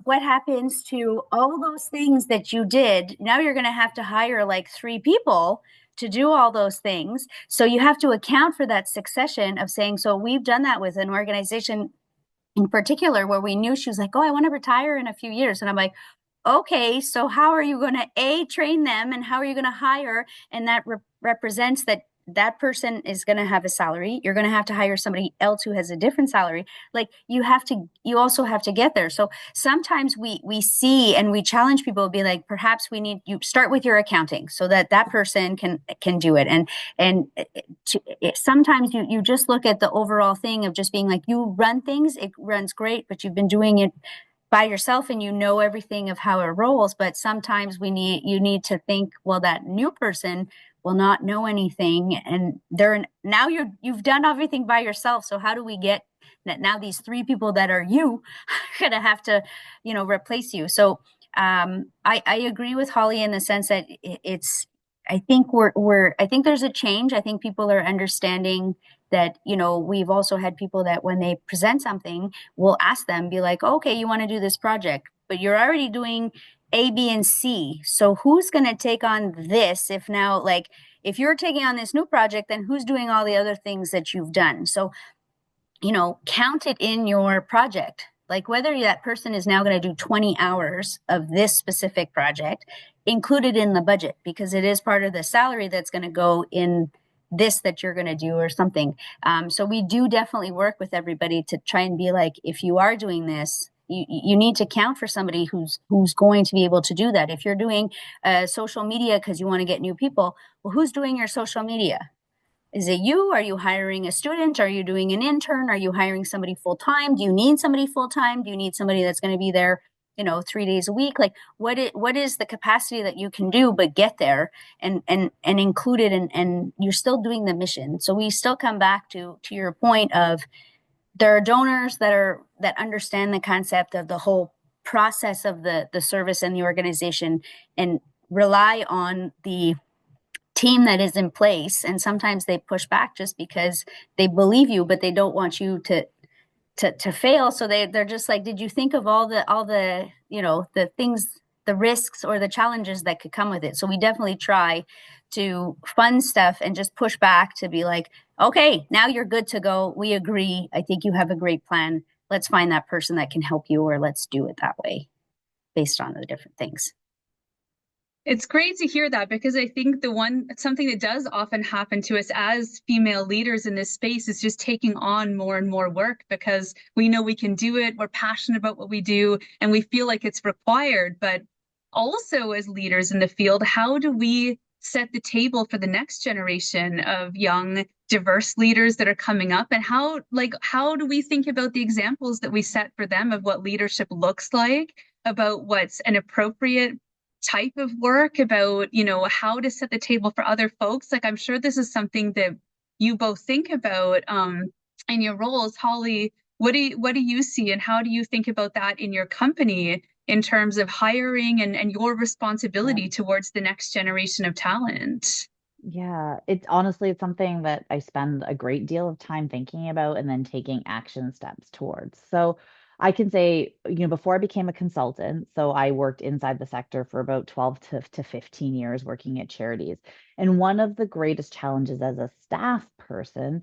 what happens to all those things that you did? Now you're going to have to hire like 3 people to do all those things. So you have to account for that succession of saying, so we've done that with an organization in particular where we knew she was like, oh, I want to retire in a few years. And I'm like, okay, so how are you going to train them, and how are you going to hire? And that represents that person is going to have a salary. You're going to have to hire somebody else who has a different salary. Like, you also have to get there. So sometimes we see and we challenge people to be like, perhaps you start with your accounting so that person can do it. And sometimes you just look at the overall thing of just being like, you run things, it runs great, but you've been doing it by yourself and you know everything of how it rolls. But sometimes you need to think, well, that new person will not know anything, and you've done everything by yourself. So how do we get that now these 3 people that are you are gonna have to replace you? So I agree with Holly in the sense that I think I think there's a change. I think people are understanding that, we've also had people that when they present something, we'll ask them, be like, okay, you want to do this project, but you're already doing A, B, and C. So who's going to take on this if now, like, if you're taking on this new project, then who's doing all the other things that you've done? So, count it in your project. Like whether that person is now going to do 20 hours of this specific project, included in the budget, because it is part of the salary that's going to go in this that you're going to do or something. So we do definitely work with everybody to try and be like, if you are doing this, you need to count for somebody who's going to be able to do that. If you're doing social media because you want to get new people, well, who's doing your social media? Is it you? Are you hiring a student? Are you doing an intern? Are you hiring somebody full time? Do you need somebody full time? Do you need somebody that's going to be there, 3 days a week? Like what is the capacity that you can do, but get there and include it, and you're still doing the mission. So we still come back to your point of there are donors that understand the concept of the whole process of the service and the organization and rely on the team that is in place, and sometimes they push back just because they believe you, but they don't want you to fail. So they're just like, did you think of all the the things, the risks or the challenges that could come with it? So we definitely try to fund stuff and just push back to be like, okay, now you're good to go. We agree. I think you have a great plan. Let's find that person that can help you, or let's do it that way based on the different things. It's great to hear that, because I think something that does often happen to us as female leaders in this space is just taking on more and more work because we know we can do it. We're passionate about what we do and we feel like it's required. But also as leaders in the field, how do we set the table for the next generation of young, diverse leaders that are coming up? And how do we think about the examples that we set for them of what leadership looks like, about what's an appropriate type of work, about how to set the table for other folks? Like, I'm sure this is something that you both think about in your roles. Holly, what do you see, and how do you think about that in your company in terms of hiring and your responsibility towards the next generation of talent? Yeah, it's something that I spend a great deal of time thinking about and then taking action steps towards. So I can say, before I became a consultant, so I worked inside the sector for about 12 to 15 years working at charities. And one of the greatest challenges as a staff person,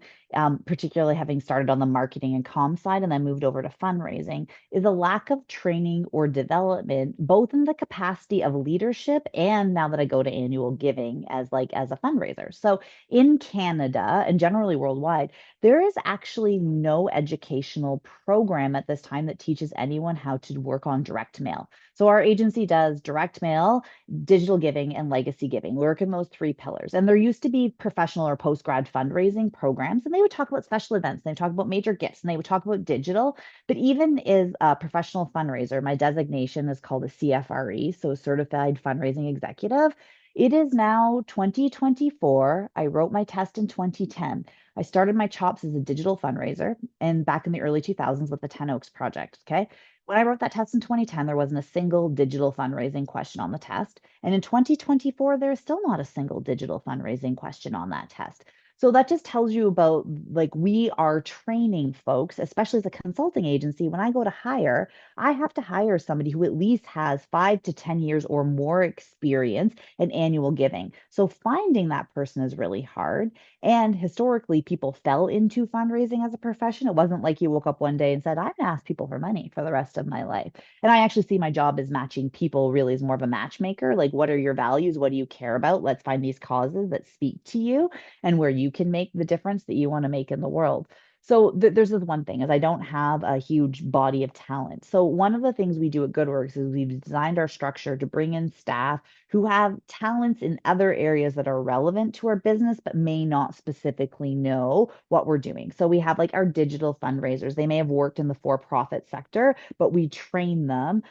particularly having started on the marketing and comm side and then moved over to fundraising, is a lack of training or development, both in the capacity of leadership and now that I go to annual giving as a fundraiser. So in Canada and generally worldwide, there is actually no educational program at this time that teaches anyone how to work on direct mail. So our agency does direct mail, digital giving, and legacy giving. We work in those three pillars. And there used to be professional or post-grad fundraising programs, and they would talk about special events, and they would talk about major gifts, and they would talk about digital. But even as a professional fundraiser, my designation is called a CFRE, so a Certified Fundraising Executive. It is now 2024. I wrote my test in 2010. I started my chops as a digital fundraiser and back in the early 2000s with the 10 Oaks Project. Okay. When I wrote that test in 2010, there wasn't a single digital fundraising question on the test. And in 2024, there's still not a single digital fundraising question on that test. So that just tells you about, we are training folks, especially as a consulting agency. When I go to hire, I have to hire somebody who at least has 5 to 10 years or more experience in annual giving. So finding that person is really hard. And historically, people fell into fundraising as a profession. It wasn't like you woke up one day and said, I'm going to ask people for money for the rest of my life. And I actually see my job as matching people really as more of a matchmaker. Like, what are your values? What do you care about? Let's find these causes that speak to you and where you can make the difference that you want to make in the world. So there's this one thing is I don't have a huge body of talent. So one of the things we do at GoodWorks is we've designed our structure to bring in staff who have talents in other areas that are relevant to our business, but may not specifically know what we're doing. So we have our digital fundraisers. They may have worked in the for-profit sector, but we train them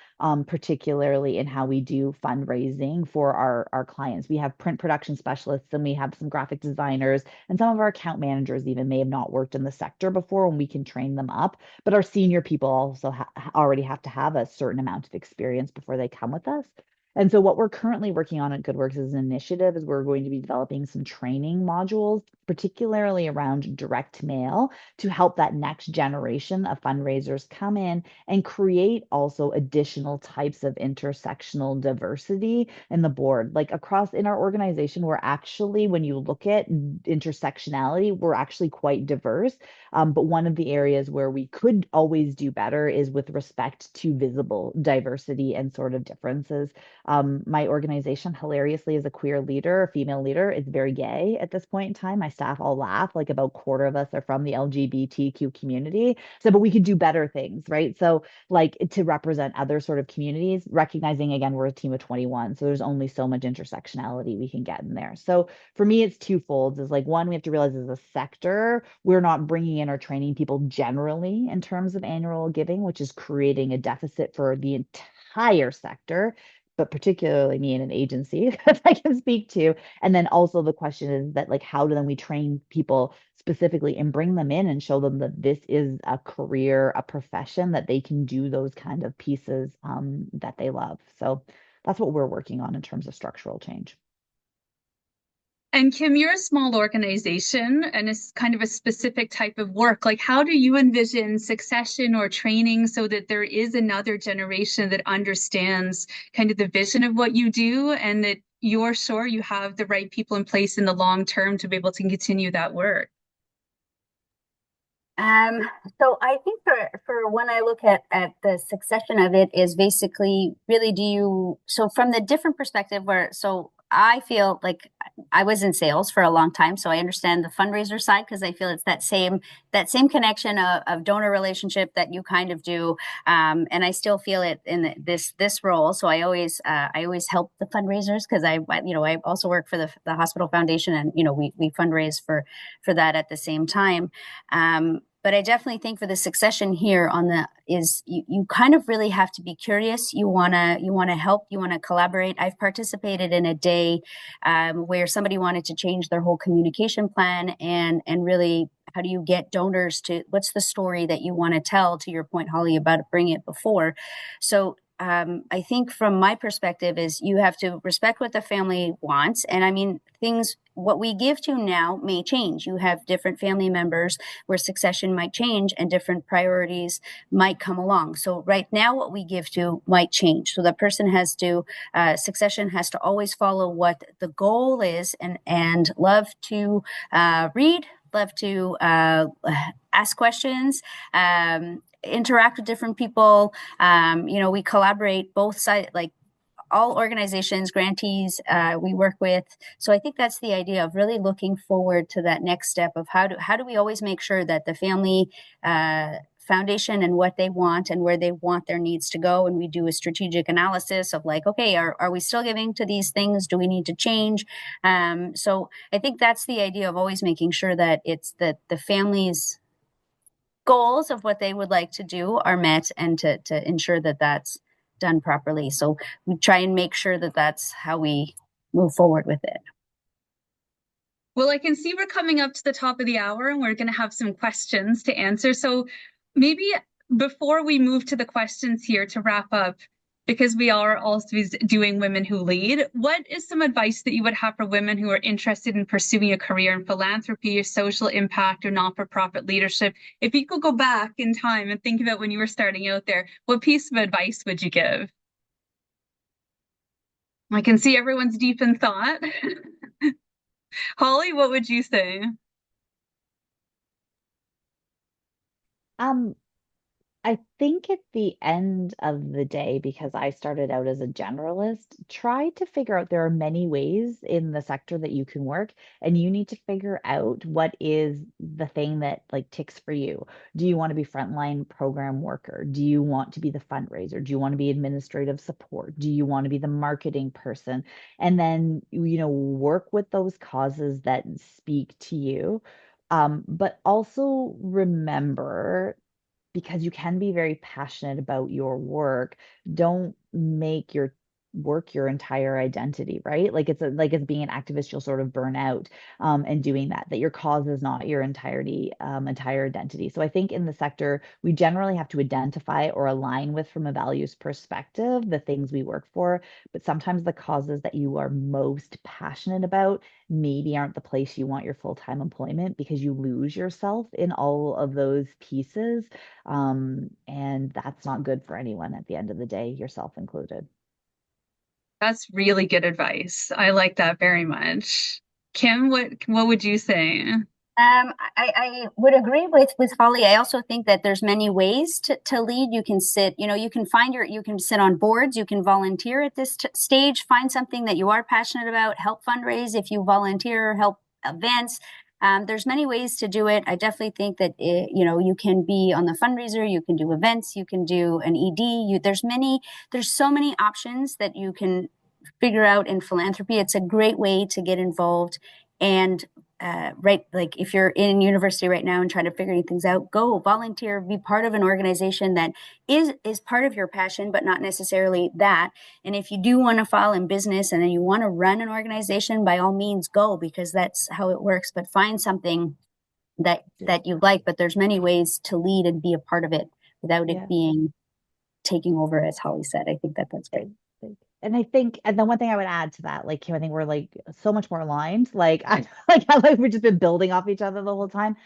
particularly in how we do fundraising for our clients. We have print production specialists and we have some graphic designers, and some of our account managers even may have not worked in the sector before, and we can train them up. But our senior people also already have to have a certain amount of experience before they come with us. And so what we're currently working on at GoodWorks as an initiative is we're going to be developing some training modules particularly around direct mail, to help that next generation of fundraisers come in and create also additional types of intersectional diversity in the board. Like across in our organization, we're actually, when you look at intersectionality, we're actually quite diverse. But one of the areas where we could always do better is with respect to visible diversity and sort of differences. My organization, hilariously, is a queer leader, a female leader. It's very gay at this point in time. My staff all laugh, like about quarter of us are from the LGBTQ community. So, but we could do better things, right? So, like to represent other sort of communities, recognizing again, we're a team of 21. So there's only so much intersectionality we can get in there. So for me, it's twofold. Is like one, we have to realize as a sector, we're not bringing in or training people generally in terms of annual giving, which is creating a deficit for the entire sector, but particularly me in an agency that I can speak to. And then also the question is that like, how do then we train people specifically and bring them in and show them that this is a career, a profession that they can do those kind of pieces that they love. So that's what we're working on in terms of structural change. And Kim, you're a small organization and it's kind of a specific type of work. Like, how do you envision succession or training so that there is another generation that understands kind of the vision of what you do and that you're sure you have the right people in place in the long term to be able to continue that work? Um, so I think for when I look at the succession of it is basically really so from the different perspective where so I feel like I was in sales for a long time, so I understand the fundraiser side because I feel it's that same connection of donor relationship that you kind of do, and I still feel it in this role. So I always help the fundraisers because I also work for the hospital foundation, and we fundraise for that at the same time. But I definitely think for the succession here you kind of really have to be curious. You wanna help. You wanna collaborate. I've participated in a day where somebody wanted to change their whole communication plan and really how do you get donors to what's the story that you want to tell? To your point, Holly, about bringing it before. So I think from my perspective is you have to respect what the family wants. And I mean, what we give to now may change. You have different family members where succession might change and different priorities might come along. So right now, what we give to might change. So the person succession has to always follow what the goal is and love to read, love to ask questions, interact with different people. We collaborate both sides, like all organizations, grantees we work with. So I think that's the idea of really looking forward to that next step of how do we always make sure that the family foundation and what they want and where they want their needs to go. And we do a strategic analysis of like, okay, are we still giving to these things? Do we need to change? So I think that's the idea of always making sure that it's that the family's goals of what they would like to do are met and to ensure that that's done properly. So we try and make sure that that's how we move forward with it. Well, I can see we're coming up to the top of the hour and we're going to have some questions to answer. So maybe before we move to the questions here to wrap up, because we are also doing Women Who Lead, what is some advice that you would have for women who are interested in pursuing a career in philanthropy or social impact or not-for-profit leadership? If you could go back in time and think about when you were starting out there, what piece of advice would you give? I can see everyone's deep in thought. Holly, what would you say? Um, I think at the end of the day, because I started out as a generalist, try to figure out there are many ways in the sector that you can work, and you need to figure out what is the thing that like ticks for you. Do you want to be frontline program worker? Do you want to be the fundraiser? Do you want to be administrative support? Do you want to be the marketing person? And then, work with those causes that speak to you. But also remember, because you can be very passionate about your work, don't make your work your entire identity, right? Like it's being an activist, you'll sort of burn out and doing that your cause is not your entire identity. So I think in the sector, we generally have to identify or align with, from a values perspective, the things we work for, but sometimes the causes that you are most passionate about maybe aren't the place you want your full-time employment, because you lose yourself in all of those pieces. And that's not good for anyone at the end of the day, yourself included. That's really good advice. I like that very much. Kim, what would you say? I would agree with Holly. I also think that there's many ways to lead. You can sit, you can you can sit on boards, you can volunteer at this stage, find something that you are passionate about, help fundraise if you volunteer, help events. There's many ways to do it. I definitely think that, you can be on the fundraiser, you can do events, you can do an ED. There's so many options that you can figure out in philanthropy. It's a great way to get involved. And right, like if you're in university right now and trying to figure things out, go volunteer, be part of an organization that is part of your passion, but not necessarily that. And if you do want to file in business and then you want to run an organization, by all means go, because that's how it works. But find something that you like. But there's many ways to lead and be a part of it without it being taking over, as Holly said. I think that's great. And I think, and the one thing I would add to that, like Kim, I think we're like so much more aligned. Like I like we've just been building off each other the whole time.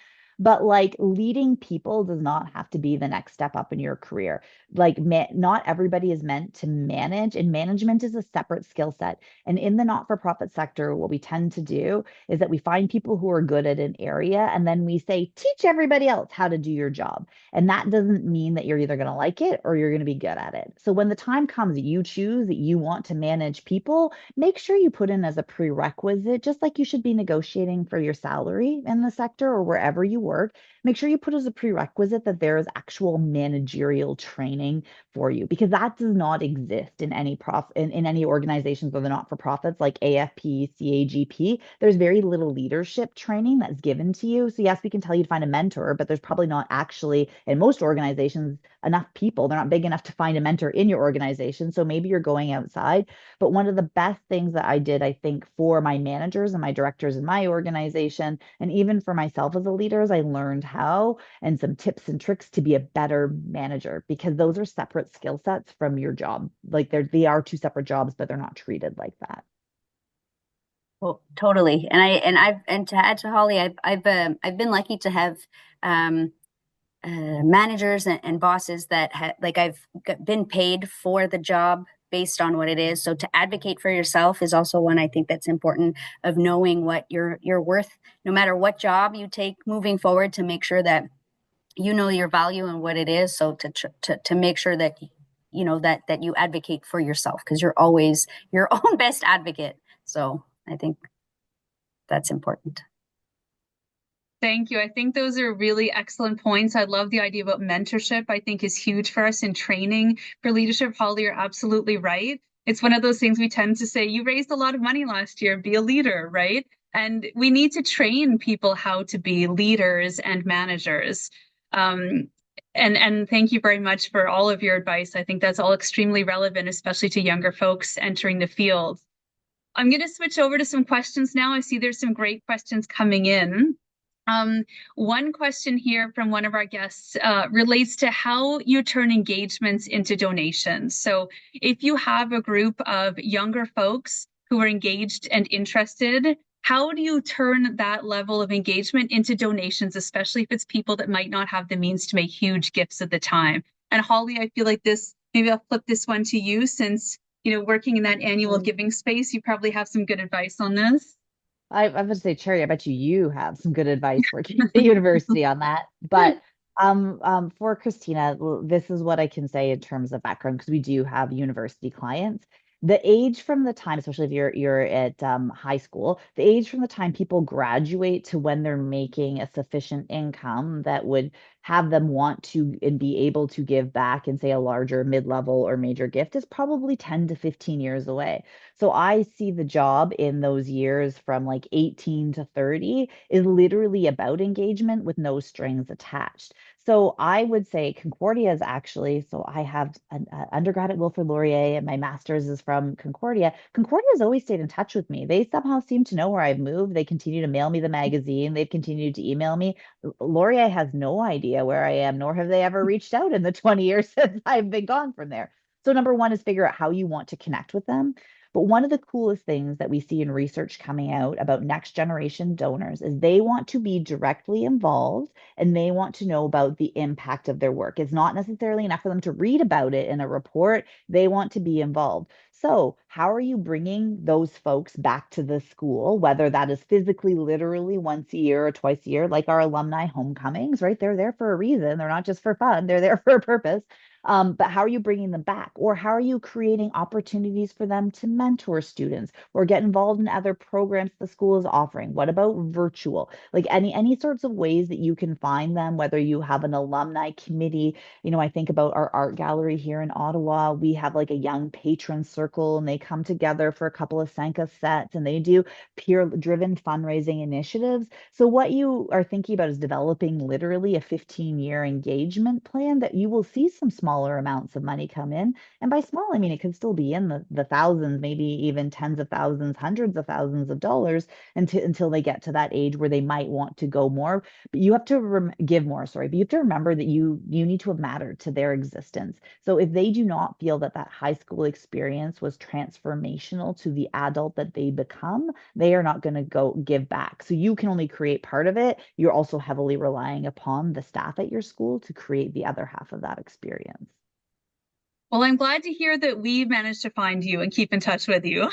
But like leading people does not have to be the next step up in your career. Like not everybody is meant to manage, and management is a separate skill set. And in the not-for-profit sector, what we tend to do is that we find people who are good at an area, and then we say, teach everybody else how to do your job. And that doesn't mean that you're either going to like it or you're going to be good at it. So when the time comes that you choose that you want to manage people, make sure you put in as a prerequisite, just like you should be negotiating for your salary in the sector or wherever you work, make sure you put as a prerequisite that there is actual managerial training for you, because that does not exist in any in any organizations or the not-for-profits like AFP, CAGP. There's very little leadership training that's given to you. So yes, we can tell you to find a mentor, but there's probably not actually in most organizations enough people. They're not big enough to find a mentor in your organization. So maybe you're going outside. But one of the best things that I did, I think, for my managers and my directors in my organization, and even for myself as a leader, is I learned how and some tips and tricks to be a better manager, because those are separate skill sets from your job. Like they are two separate jobs, but they're not treated like that. Well, totally. And to add to Holly, I've been lucky to have managers and bosses that I've been paid for the job based on what it is. So to advocate for yourself is also one I think that's important, of knowing what you're worth, no matter what job you take moving forward, to make sure that you know your value and what it is. So to make sure that that you advocate for yourself, because you're always your own best advocate. So I think that's important. Thank you. I think those are really excellent points. I love the idea about mentorship. I think is huge for us in training for leadership. Holly, you're absolutely right. It's one of those things we tend to say, you raised a lot of money last year, be a leader, right? And we need to train people how to be leaders and managers. And thank you very much for all of your advice. I think that's all extremely relevant, especially to younger folks entering the field. I'm going to switch over to some questions now. I see there's some great questions coming in. One question here from one of our guests relates to how you turn engagements into donations. So if you have a group of younger folks who are engaged and interested, how do you turn that level of engagement into donations, especially if it's people that might not have the means to make huge gifts at the time? And Holly, I feel like maybe I'll flip this one to you, since, working in that annual giving space, you probably have some good advice on this. I was going to say, Cherry, I bet you have some good advice working at the university on that. But for Christina, this is what I can say in terms of background, because we do have university clients. The age from the time, especially if you're at high school, the age from the time people graduate to when they're making a sufficient income that would have them want to and be able to give back and say a larger mid-level or major gift is probably 10 to 15 years away. So I see the job in those years from like 18 to 30 is literally about engagement with no strings attached. So I would say Concordia is actually, so I have an undergrad at Wilfrid Laurier and my master's is from Concordia. Concordia has always stayed in touch with me. They somehow seem to know where I've moved. They continue to mail me the magazine. They've continued to email me. Laurier has no idea where I am, nor have they ever reached out in the 20 years since I've been gone from there. So number one is figure out how you want to connect with them. But one of the coolest things that we see in research coming out about next generation donors is they want to be directly involved and they want to know about the impact of their work. It's not necessarily enough for them to read about it in a report. They want to be involved. So, how are you bringing those folks back to the school, whether that is physically, literally once a year or twice a year, like our alumni homecomings, right? They're there for a reason. They're not just for fun, they're there for a purpose. But how are you bringing them back? Or how are you creating opportunities for them to mentor students or get involved in other programs the school is offering? What about virtual? Like any sorts of ways that you can find them, whether you have an alumni committee. I think about our art gallery here in Ottawa. We have like a young patron circle and they come together for a couple of Sanka sets and they do peer-driven fundraising initiatives. So what you are thinking about is developing literally a 15-year engagement plan that you will see some smaller amounts of money come in. And by small, I mean it could still be in the thousands, maybe even tens of thousands, hundreds of thousands of dollars until they get to that age where they might want to go more. But you have to give more, sorry, but you have to remember that you need to have mattered to their existence. So if they do not feel that high school experience was transformational to the adult that they become, they are not going to go give back. So you can only create part of it. You're also heavily relying upon the staff at your school to create the other half of that experience. Well, I'm glad to hear that we managed to find you and keep in touch with you.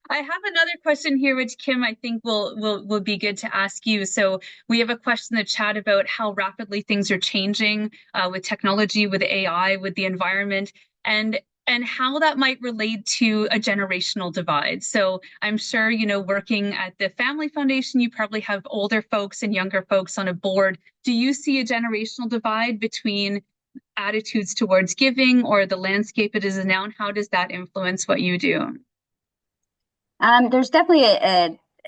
I have another question here, which Kim, I think will be good to ask you. So we have a question in the chat about how rapidly things are changing with technology, with AI, with the environment, and how that might relate to a generational divide. So I'm sure, working at the Family Foundation, you probably have older folks and younger folks on a board. Do you see a generational divide between attitudes towards giving or the landscape it is now, and how does that influence what you do? There's definitely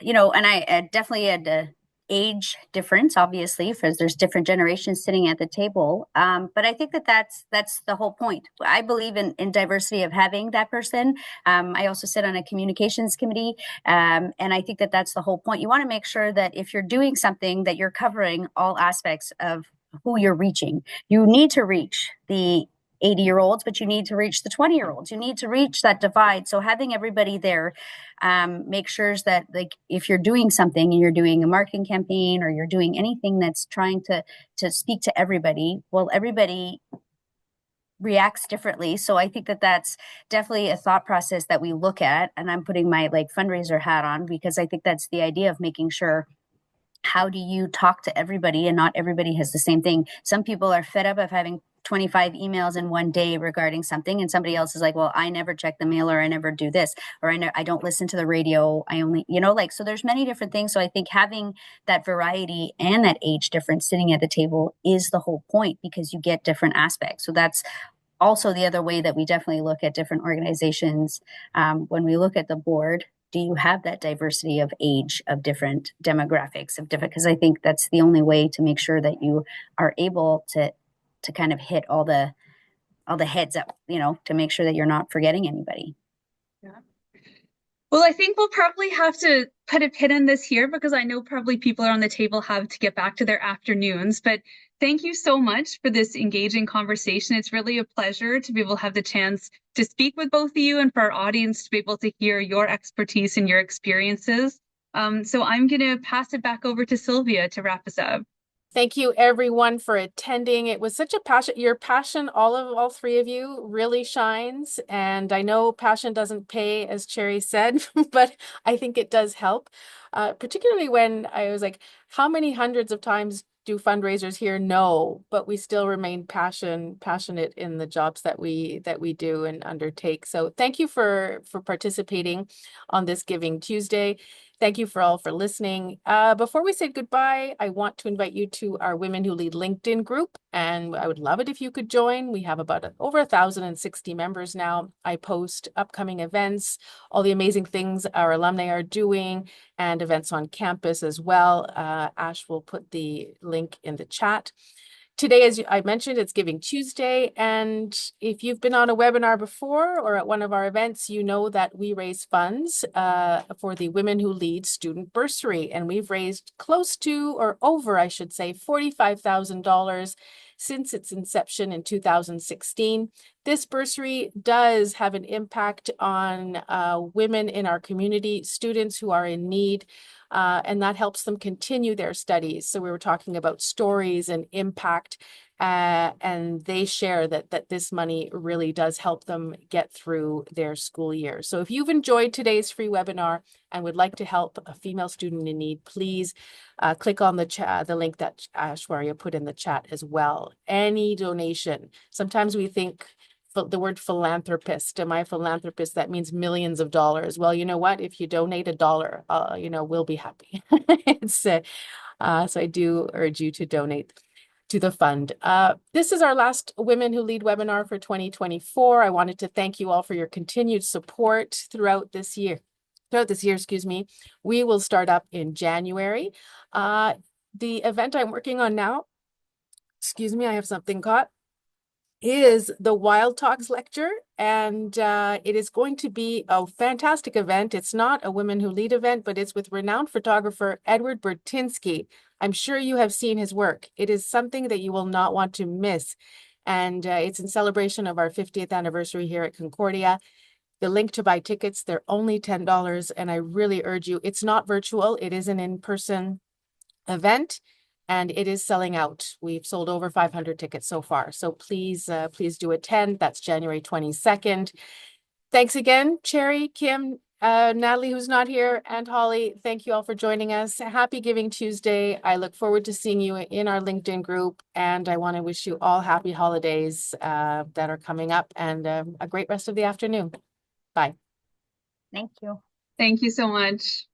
definitely a age difference, obviously, because there's different generations sitting at the table. But I think that's the whole point. I believe in diversity of having that person. I also sit on a communications committee, and I think that's the whole point. You want to make sure that if you're doing something, that you're covering all aspects of who you're reaching. You need to reach the 80-year-olds, but you need to reach the 20-year-olds. You need to reach that divide. So having everybody there make sure that, like, if you're doing something and you're doing a marketing campaign or you're doing anything that's trying to speak to everybody, well, everybody reacts differently. So I think that's definitely a thought process that we look at. And I'm putting my fundraiser hat on because I think that's the idea of making sure, how do you talk to everybody? And not everybody has the same thing. Some people are fed up of having 25 emails in one day regarding something, and somebody else is like, well, I never check the mail, or I never do this, or I don't listen to the radio. I only, so there's many different things. So I think having that variety and that age difference sitting at the table is the whole point, because you get different aspects. So that's also the other way that we definitely look at different organizations. When we look at the board, do you have that diversity of age, of different demographics, because I think that's the only way to make sure that you are able to kind of hit all the heads up, to make sure that you're not forgetting anybody. Yeah. Well, I think we'll probably have to put a pin in this here, because I know probably people are on the table have to get back to their afternoons, but thank you so much for this engaging conversation. It's really a pleasure to be able to have the chance to speak with both of you, and for our audience to be able to hear your expertise and your experiences. So I'm going to pass it back over to Sylvia to wrap us up. Thank you, everyone, for attending. It was such a passion. Your passion, all three of you, really shines. And I know passion doesn't pay, as Cherry said, but I think it does help. Particularly when I was like, how many hundreds of times do fundraisers here? No, but we still remain passionate in the jobs that we do and undertake. So thank you for participating on this Giving Tuesday. Thank you for all for listening. Before we say goodbye, I want to invite you to our Women Who Lead LinkedIn group, and I would love it if you could join. We have about over 1,060 members now. I post upcoming events, all the amazing things our alumni are doing, and events on campus as well. Ash will put the link in the chat. Today, as I mentioned, it's Giving Tuesday, and if you've been on a webinar before or at one of our events, you know that we raise funds for the Women Who Lead student bursary, and we've raised close to, or over, I should say, $45,000 since its inception in 2016. This bursary does have an impact on women in our community, students who are in need, and that helps them continue their studies. So we were talking about stories and impact, and they share that this money really does help them get through their school year. So if you've enjoyed today's free webinar and would like to help a female student in need, please click on the link that Ashwarya put in the chat as well. Any donation. Sometimes we think the word philanthropist. Am I a philanthropist? That means millions of dollars. Well, you know what? If you donate $1, we'll be happy. So I do urge you to donate to the fund. This is our last Women Who Lead webinar for 2024. I wanted to thank you all for your continued support throughout this year. We will start up in January. The event I'm working on now, I have something caught, is the Wild Talks lecture, and it is going to be a fantastic event. It's not a Women Who Lead event, but it's with renowned photographer Edward Bertinsky. I'm sure you have seen his work. It is something that you will not want to miss, and it's in celebration of our 50th anniversary here at Concordia. The link to buy tickets, they're only $10, and I really urge you. It's not virtual. It is an in-person event, and it is selling out. We've sold over 500 tickets so far. So please do attend. That's January 22nd. Thanks again, Cherry, Kim, Natalie, who's not here, and Holly. Thank you all for joining us. Happy Giving Tuesday. I look forward to seeing you in our LinkedIn group, and I want to wish you all happy holidays that are coming up, and a great rest of the afternoon. Bye. Thank you. Thank you so much.